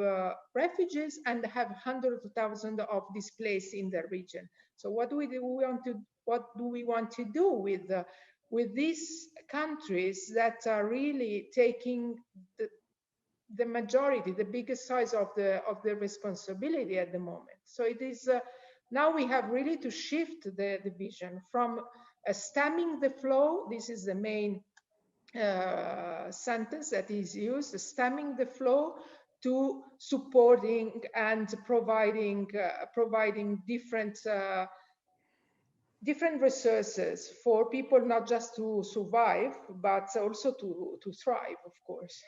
refugees and have hundreds of thousands of displaced in the region. So what do we want to do with these countries that are really taking the majority, the biggest size of the responsibility at the moment? So it is now we have really to shift the vision from stemming the flow. This is the main sentence that is used, stemming the flow, to supporting and providing different resources for people, not just to survive, but also to thrive, of course.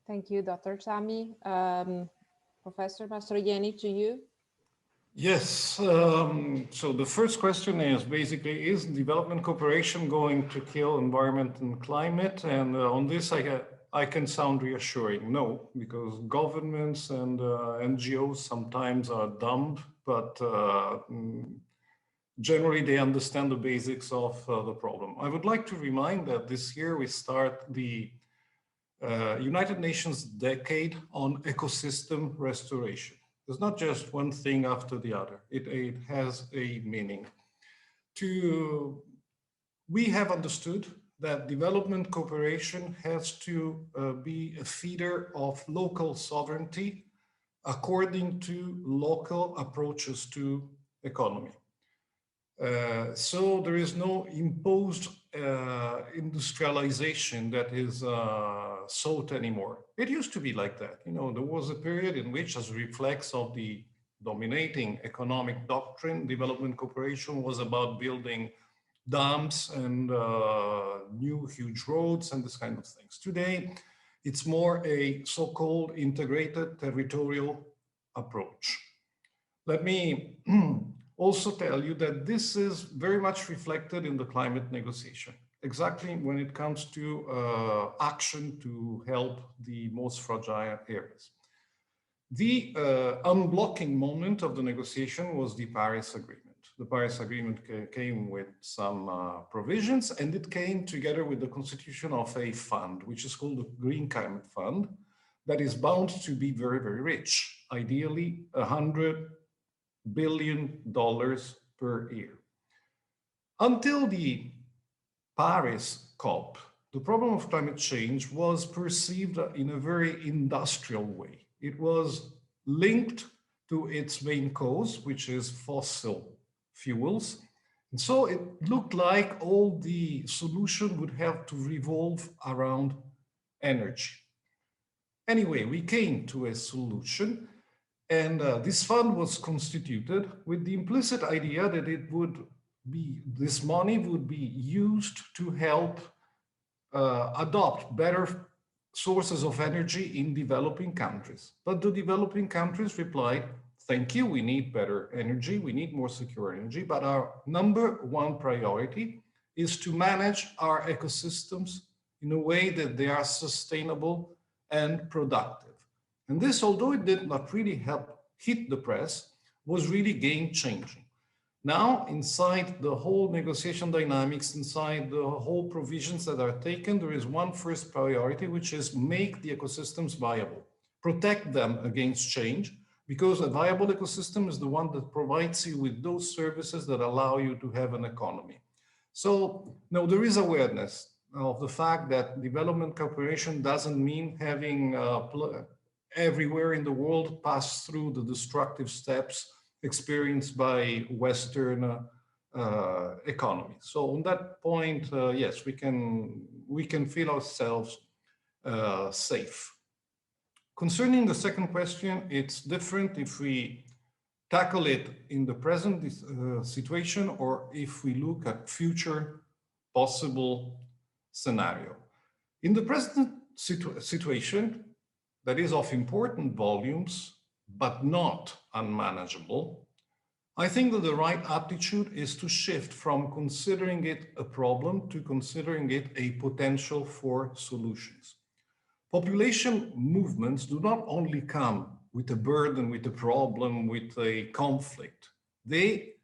Thank you, Dr. Sami. Professor Mastrojeni, to you. Yes, so the first question is basically, is development cooperation going to kill environment and climate? And on this, I can sound reassuring. No, because governments and NGOs sometimes are dumb, but generally they understand the basics of the problem. I would like to remind that this year we start the United Nations Decade on Ecosystem Restoration. It's not just one thing after the other. It has a meaning. We have understood that development cooperation has to be a feeder of local sovereignty according to local approaches to economy. So there is no imposed industrialization that is sought anymore. It used to be like that. You know, there was a period in which, as a reflex of the dominating economic doctrine, development cooperation was about building dams and new huge roads and this kind of things. Today, it's more a so-called integrated territorial approach. Let me also tell you that this is very much reflected in the climate negotiation, exactly when it comes to action to help the most fragile areas. The unblocking moment of the negotiation was the Paris Agreement. The Paris Agreement came with some provisions, and it came together with the constitution of a fund, which is called the Green Climate Fund, that is bound to be very, very rich, ideally $100 billion per year. Until the Paris COP, the problem of climate change was perceived in a very industrial way. It was linked to its main cause, which is fossil fuels. And so it looked like all the solution would have to revolve around energy. Anyway, we came to a solution, and this fund was constituted with the implicit idea that it would be, this money would be used to help adopt better sources of energy in developing countries. But the developing countries replied, thank you, we need better energy, we need more secure energy, but our number one priority is to manage our ecosystems in a way that they are sustainable and productive. And this, although it did not really help hit the press, was really game-changing. Now, inside the whole negotiation dynamics, inside the whole provisions that are taken, there is one first priority, which is make the ecosystems viable, protect them against change, because a viable ecosystem is the one that provides you with those services that allow you to have an economy. So now there is awareness of the fact that development cooperation doesn't mean having everywhere in the world pass through the destructive steps experienced by Western economies. So on that point, yes, we can feel ourselves safe. Concerning the second question, it's different if we tackle it in the present situation or if we look at future possible scenario. In the present situation, that is of important volumes, but not unmanageable, I think that the right attitude is to shift from considering it a problem to considering it a potential for solutions. Population movements do not only come with a burden, with a problem, with a conflict. They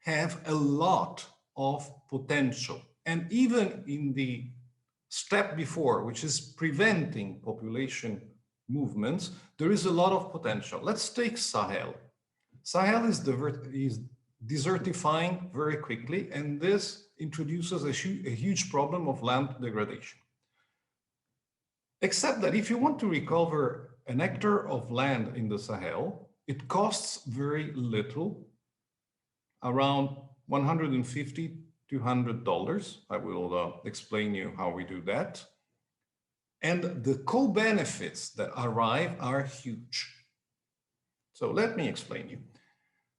have a lot of potential. And even in the step before, which is preventing population movements, there is a lot of potential. Let's take Sahel. Sahel is desertifying very quickly, and this introduces a huge problem of land degradation. Except that if you want to recover an hectare of land in the Sahel, it costs very little, around $150 to $100. I will explain you how we do that. And the co-benefits that arrive are huge. So let me explain you.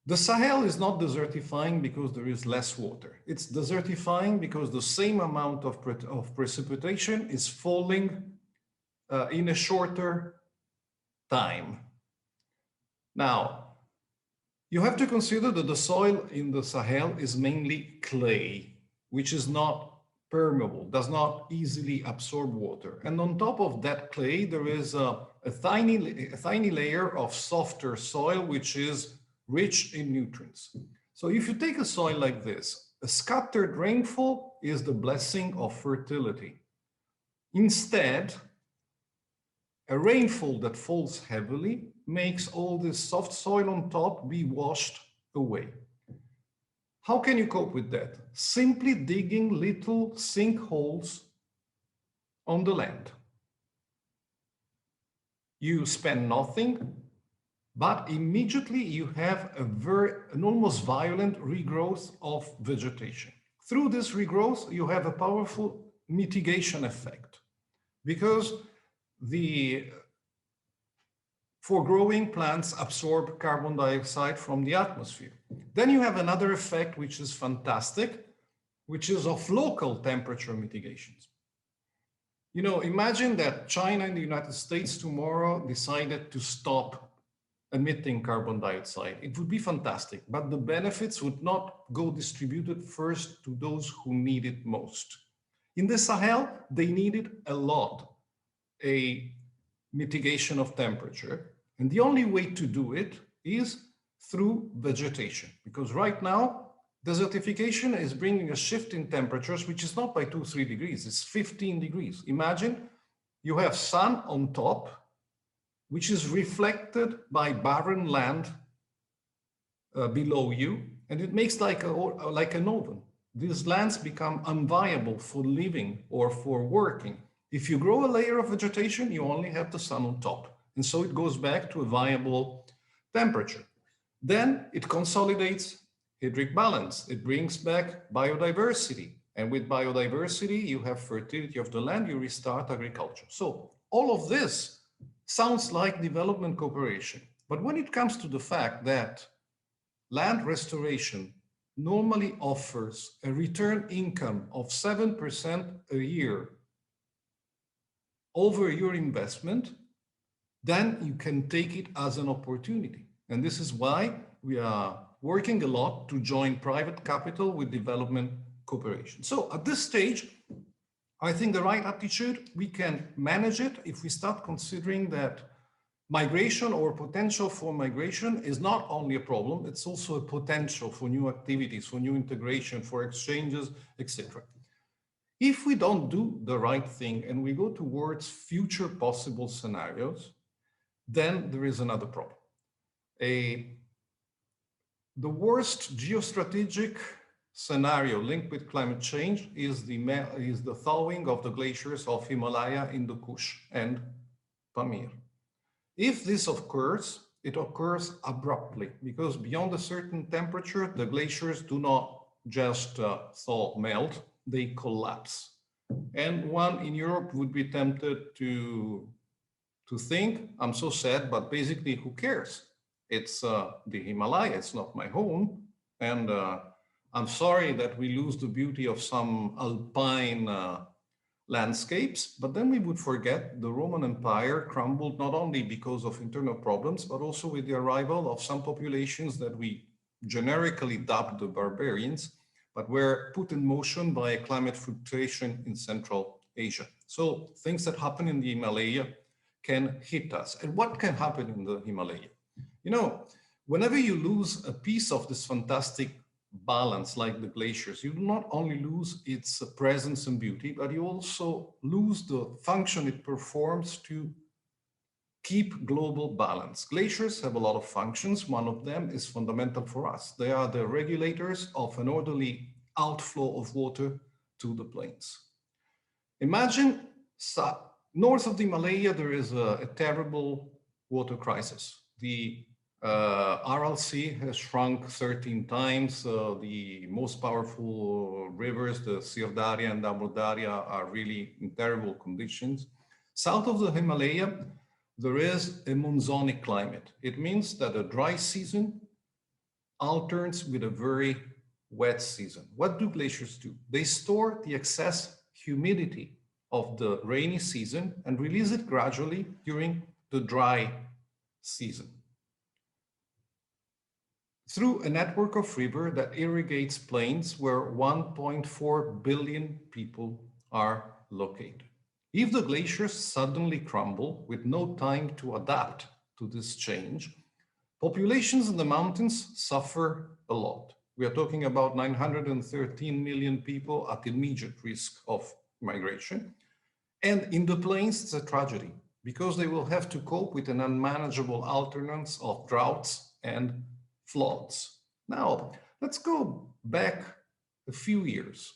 The Sahel is not desertifying because there is less water. It's desertifying because the same amount of precipitation is falling in a shorter time. Now, you have to consider that the soil in the Sahel is mainly clay, which is not permeable, does not easily absorb water. And on top of that clay, there is a tiny layer of softer soil, which is rich in nutrients. So if you take a soil like this, a scattered rainfall is the blessing of fertility. Instead, a rainfall that falls heavily makes all this soft soil on top be washed away. How can you cope with that? Simply digging little sinkholes on the land. You spend nothing, but immediately you have an almost violent regrowth of vegetation. Through this regrowth, you have a powerful mitigation effect because for growing plants absorb carbon dioxide from the atmosphere. Then you have another effect which is fantastic, which is of local temperature mitigations. You know, imagine that China and the United States tomorrow decided to stop emitting carbon dioxide. It would be fantastic, but the benefits would not go distributed first to those who need it most. In the Sahel, they needed a lot, a mitigation of temperature. And the only way to do it is through vegetation, because right now, desertification is bringing a shift in temperatures, which is not by 2-3 degrees, it's 15 degrees. Imagine you have sun on top, which is reflected by barren land below you, and it makes like an oven. These lands become unviable for living or for working. If you grow a layer of vegetation, you only have the sun on top. And so it goes back to a viable temperature. Then it consolidates hydric balance. It brings back biodiversity. And with biodiversity, you have fertility of the land, you restart agriculture. So all of this sounds like development cooperation. But when it comes to the fact that land restoration normally offers a return income of 7% a year over your investment, then you can take it as an opportunity. And this is why we are working a lot to join private capital with development cooperation. So at this stage, I think the right attitude, we can manage it if we start considering that migration or potential for migration is not only a problem, it's also a potential for new activities, for new integration, for exchanges, etc. If we don't do the right thing and we go towards future possible scenarios, then there is another problem. The worst geostrategic scenario linked with climate change is the thawing of the glaciers of Himalaya in the Kush and Pamir. If this occurs, it occurs abruptly, because beyond a certain temperature, the glaciers do not just thaw, melt, they collapse. And one in Europe would be tempted to think, I'm so sad, but basically who cares? It's the Himalaya, it's not my home. And I'm sorry that we lose the beauty of some alpine landscapes, but then we would forget the Roman Empire crumbled not only because of internal problems, but also with the arrival of some populations that we generically dubbed the barbarians, but were put in motion by climate fluctuation in Central Asia. So things that happen in the Himalaya can hit us. And what can happen in the Himalaya? You know, whenever you lose a piece of this fantastic balance like the glaciers, you do not only lose its presence and beauty, but you also lose the function it performs to keep global balance. Glaciers have a lot of functions. One of them is fundamental for us. They are the regulators of an orderly outflow of water to the plains. Imagine north of the Himalaya, there is a terrible water crisis. The Aral Sea has shrunk 13 times. The most powerful rivers, the Sirdarya and Damodari, are really in terrible conditions. South of the Himalaya, there is a monsonic climate. It means that a dry season alternates with a very wet season. What do glaciers do? They store the excess humidity of the rainy season and release it gradually during the dry season through a network of rivers that irrigates plains where 1.4 billion people are located. If the glaciers suddenly crumble with no time to adapt to this change, populations in the mountains suffer a lot. We are talking about 913 million people at immediate risk of migration. And in the plains, it's a tragedy because they will have to cope with an unmanageable alternance of droughts and floods. Now, let's go back a few years.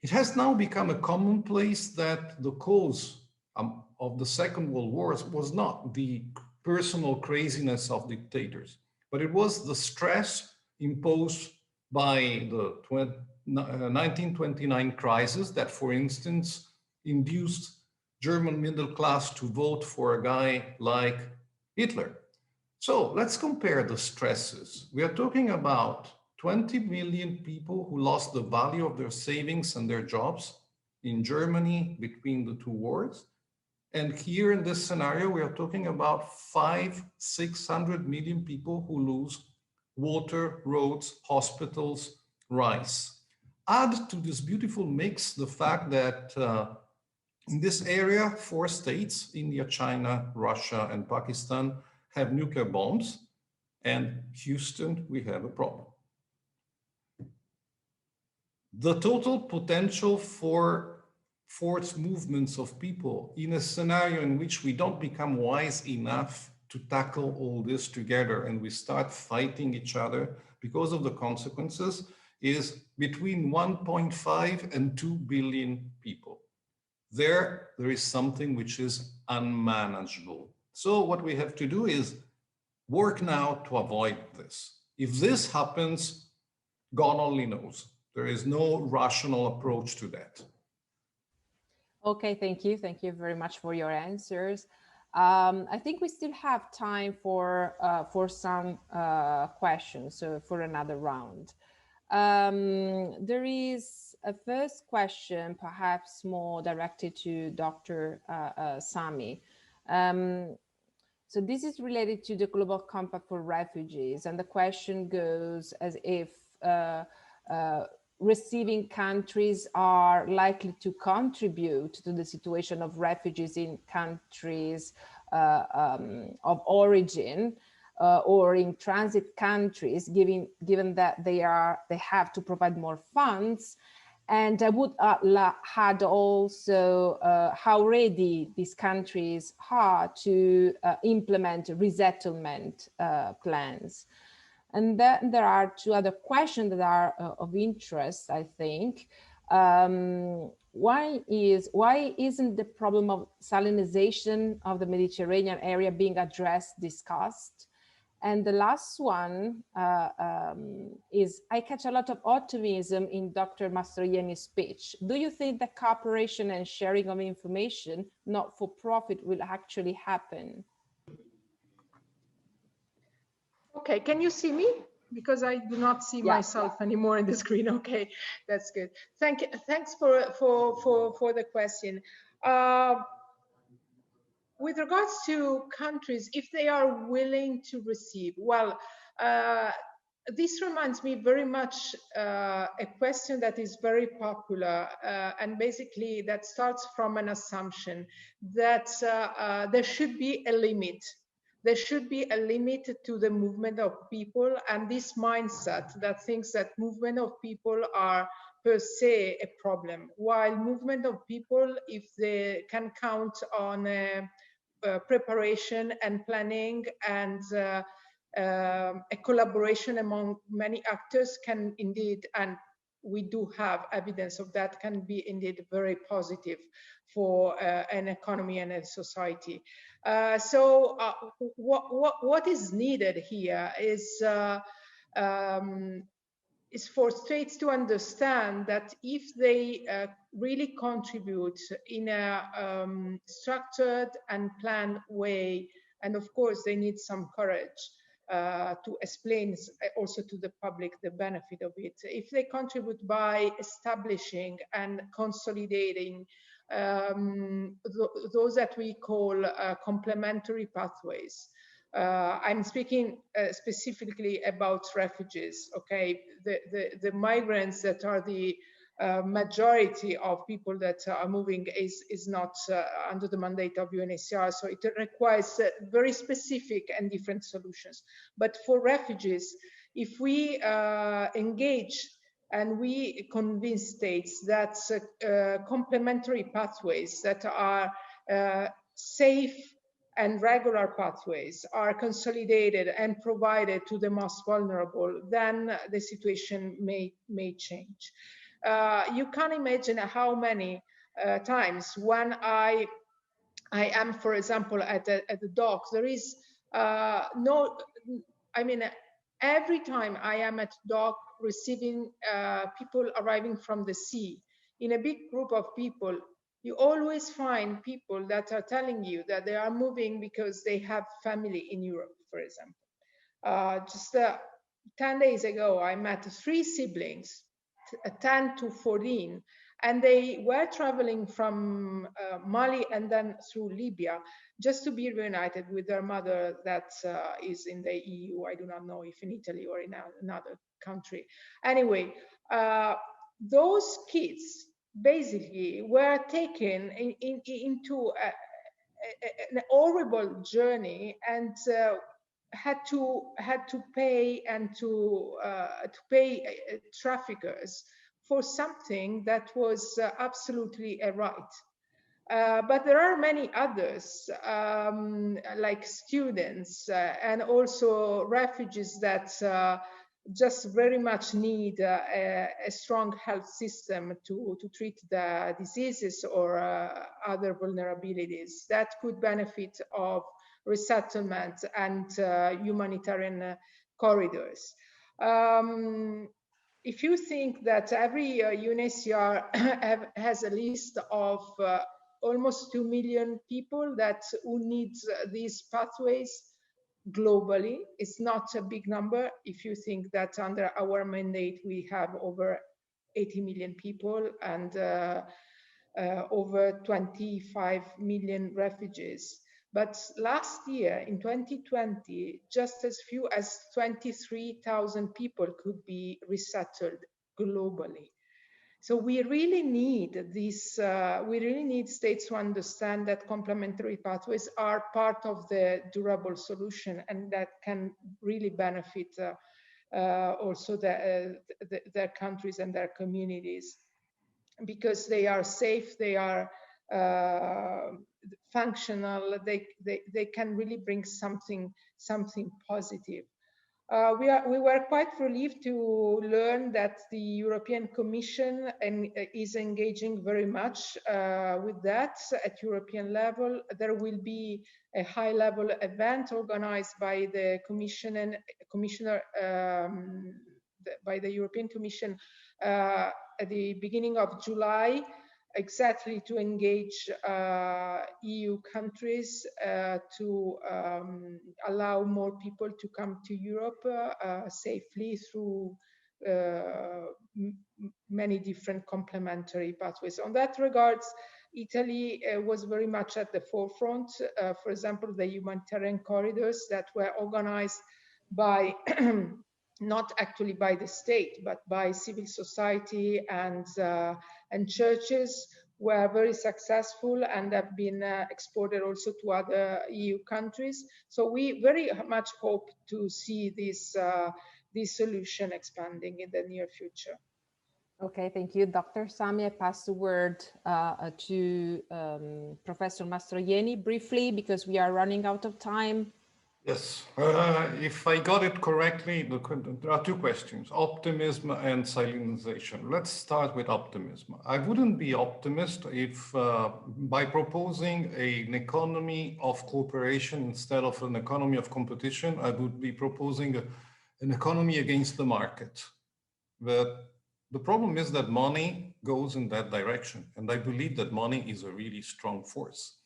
It has now become a commonplace that the cause of the Second World War was not the personal craziness of dictators, but it was the stress imposed by the 1929 crisis that, for instance, induced German middle class to vote for a guy like Hitler. So let's compare the stresses. We are talking about 20 million people who lost the value of their savings and their jobs in Germany between the two wars. And here in this scenario, we are talking about 500-600 million people who lose water, roads, hospitals, rice. Add to this beautiful mix the fact that in this area, 4 states, India, China, Russia, and Pakistan, have nuclear bombs, and Houston, we have a problem. The total potential for forced movements of people in a scenario in which we don't become wise enough to tackle all this together and we start fighting each other because of the consequences is between 1.5 and 2 billion people. There is something which is unmanageable. So what we have to do is work now to avoid this. If this happens, God only knows. There is no rational approach to that. Okay, thank you. Thank you very much for your answers. I think we still have time for some questions, so for another round. There is a first question, perhaps more directed to Dr. Sami. So this is related to the Global Compact for Refugees, and the question goes as if receiving countries are likely to contribute to the situation of refugees in countries of origin or in transit countries, given that they have to provide more funds. And I would add also how ready these countries are to implement resettlement plans. And then there are two other questions that are of interest, I think. Why isn't the problem of salinization of the Mediterranean area being addressed, discussed? And the last one is, I catch a lot of optimism in Dr. Mastrojeni's speech. Do you think that cooperation and sharing of information, not for profit, will actually happen? Okay, can you see me? Because I do not see myself anymore in the screen. Okay, that's good. Thanks for the question. With regards to countries, if they are willing to receive, well, this reminds me very much a question that is very popular, and basically that starts from an assumption that there should be a limit. There should be a limit to the movement of people, and this mindset that thinks that movement of people are per se a problem, while movement of people, if they can count on preparation and planning and a collaboration among many actors, can indeed, and we do have evidence of that, can be indeed very positive for an economy and a society. So what is needed here is for states to understand that if they really contribute in a structured and planned way, and of course they need some courage to explain also to the public the benefit of it. If they contribute by establishing and consolidating those that we call complementary pathways. I'm speaking specifically about refugees, okay? The migrants that are the majority of people that are moving is not under the mandate of UNHCR, so it requires very specific and different solutions. But for refugees, if we engage and we convince states that complementary pathways that are safe and regular pathways are consolidated and provided to the most vulnerable, then the situation may change. You can imagine how many times when I am, for example, at the docks, there is every time I am at dock receiving people arriving from the sea, in a big group of people, you always find people that are telling you that they are moving because they have family in Europe, for example. Just 10 days ago, I met 3 siblings, 10 to 14, and they were traveling from Mali and then through Libya just to be reunited with their mother that is in the EU. I do not know if in Italy or in another country. Anyway, those kids basically were taken into an horrible journey, and had to pay and to pay traffickers for something that was absolutely a right. But there are many others, like students and also refugees that just very much need a strong health system to treat the diseases or other vulnerabilities that could benefit of resettlement and humanitarian corridors. If you think that every UNHCR has a list of almost 2 million people who need these pathways globally, it's not a big number. If you think that under our mandate we have over 80 million people and over 25 million refugees. But last year, in 2020, just as few as 23,000 people could be resettled globally. So we really need this, we really need states to understand that complementary pathways are part of the durable solution, and that can really benefit also their countries and their communities, because they are safe, they are functional, they can really bring something positive. We were quite relieved to learn that the European Commission is engaging very much with that at European level. There will be a high-level event organized by the Commissioner by the European Commission at the beginning of July, exactly to engage EU countries to allow more people to come to Europe safely through many different complementary pathways. On that regards, Italy was very much at the forefront. For example, the humanitarian corridors that were organized by not actually by the state, but by civil society and churches, were very successful and have been exported also to other EU countries. So we very much hope to see this solution expanding in the near future. Okay, thank you, Dr. Sami. I pass the word to Professor Mastrojeni briefly, because we are running out of time. Yes, if I got it correctly, there are two questions, optimism and silencing. Let's start with optimism. I wouldn't be optimist if by proposing an economy of cooperation instead of an economy of competition, I would be proposing an economy against the market. But the problem is that money goes in that direction, and I believe that money is a really strong force.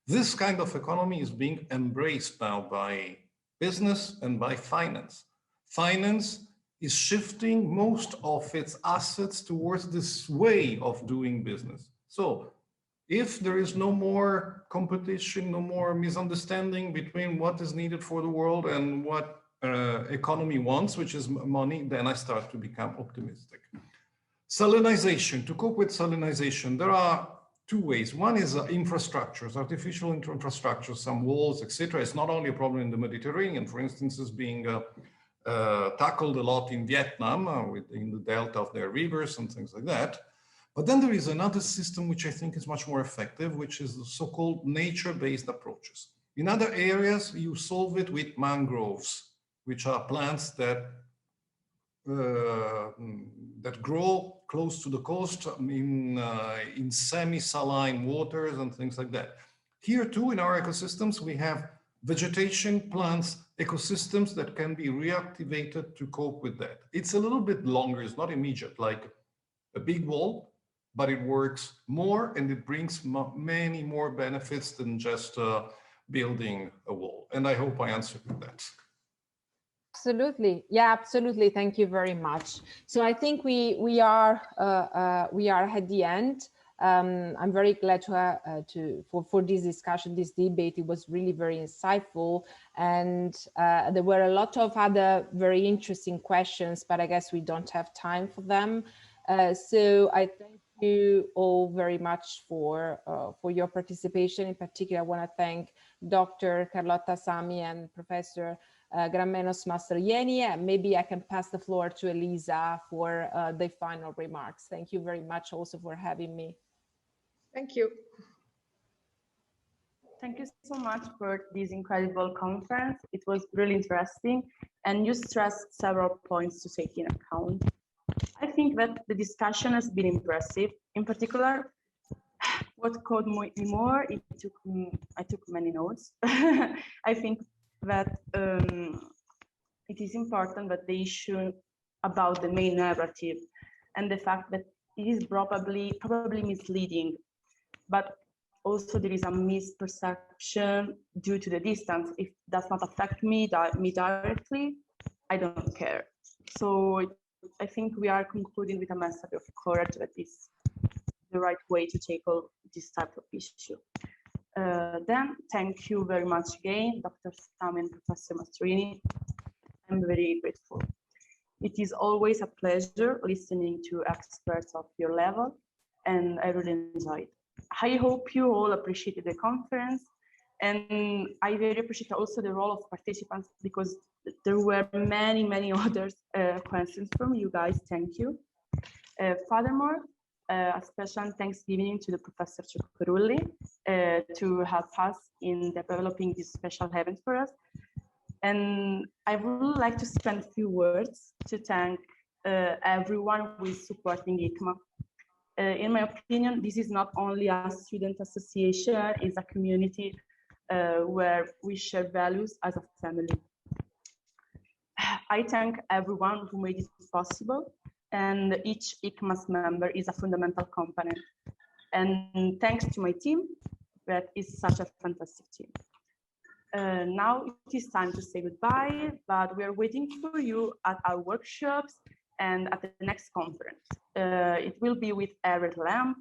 This kind of economy is being embraced now by business and by finance. Finance is shifting most of its assets towards this way of doing business. So if there is no more competition, no more misunderstanding between what is needed for the world and what economy wants, which is money, then I start to become optimistic. Salinization, to cope with salinization, there are two ways. One is infrastructures, artificial infrastructures, some walls, etc. It's not only a problem in the Mediterranean, for instance, is being tackled a lot in Vietnam, in the delta of their rivers and things like that. But then there is another system which I think is much more effective, which is the so-called nature-based approaches. In other areas, you solve it with mangroves, which are plants that grow close to the coast in semi-saline waters and things like that. Here too, in our ecosystems, we have vegetation, plants, ecosystems that can be reactivated to cope with that. It's a little bit longer, it's not immediate, like a big wall, but it works more and it brings many more benefits than just building a wall. And I hope I answered that. Absolutely, yeah, absolutely. Thank you very much. So I think we are at the end. I'm very glad for this discussion, this debate. It was really very insightful, and there were a lot of other very interesting questions, but I guess we don't have time for them. So I thank you all very much for your participation. In particular, I want to thank Dr. Carlotta, Sami, and Professor Grammenos, Mastrojeni. Maybe I can pass the floor to Elisa for the final remarks. Thank you very much also for having me. Thank you. Thank you so much for this incredible conference. It was really interesting, and you stressed several points to take in account. I think that the discussion has been impressive. In particular, what caught me more, I took many notes. I think that it is important that the issue about the main narrative and the fact that it is probably misleading, but also there is a misperception due to the distance. If it does not affect me directly, I don't care. So I think we are concluding with a message of courage that is the right way to tackle this type of issue. Then thank you very much again, Dr. Sami and Professor Mastrojeni. I'm very grateful. It is always a pleasure listening to experts of your level, and I really enjoyed. I hope you all appreciated the conference, and I very appreciate also the role of participants, because there were many other questions from you guys. Thank you. Furthermore, a special thanksgiving to the Professor Cioccorulli to help us in developing this special event for us. And I would like to spend a few words to thank everyone who is supporting Hikma. In my opinion, this is not only a student association, it's a community where we share values as a family. I thank everyone who made it possible, and each Hikma's member is a fundamental component. And thanks to my team, that is such a fantastic team. Now it is time to say goodbye, but we are waiting for you at our workshops and at the next conference. It will be with arid lamp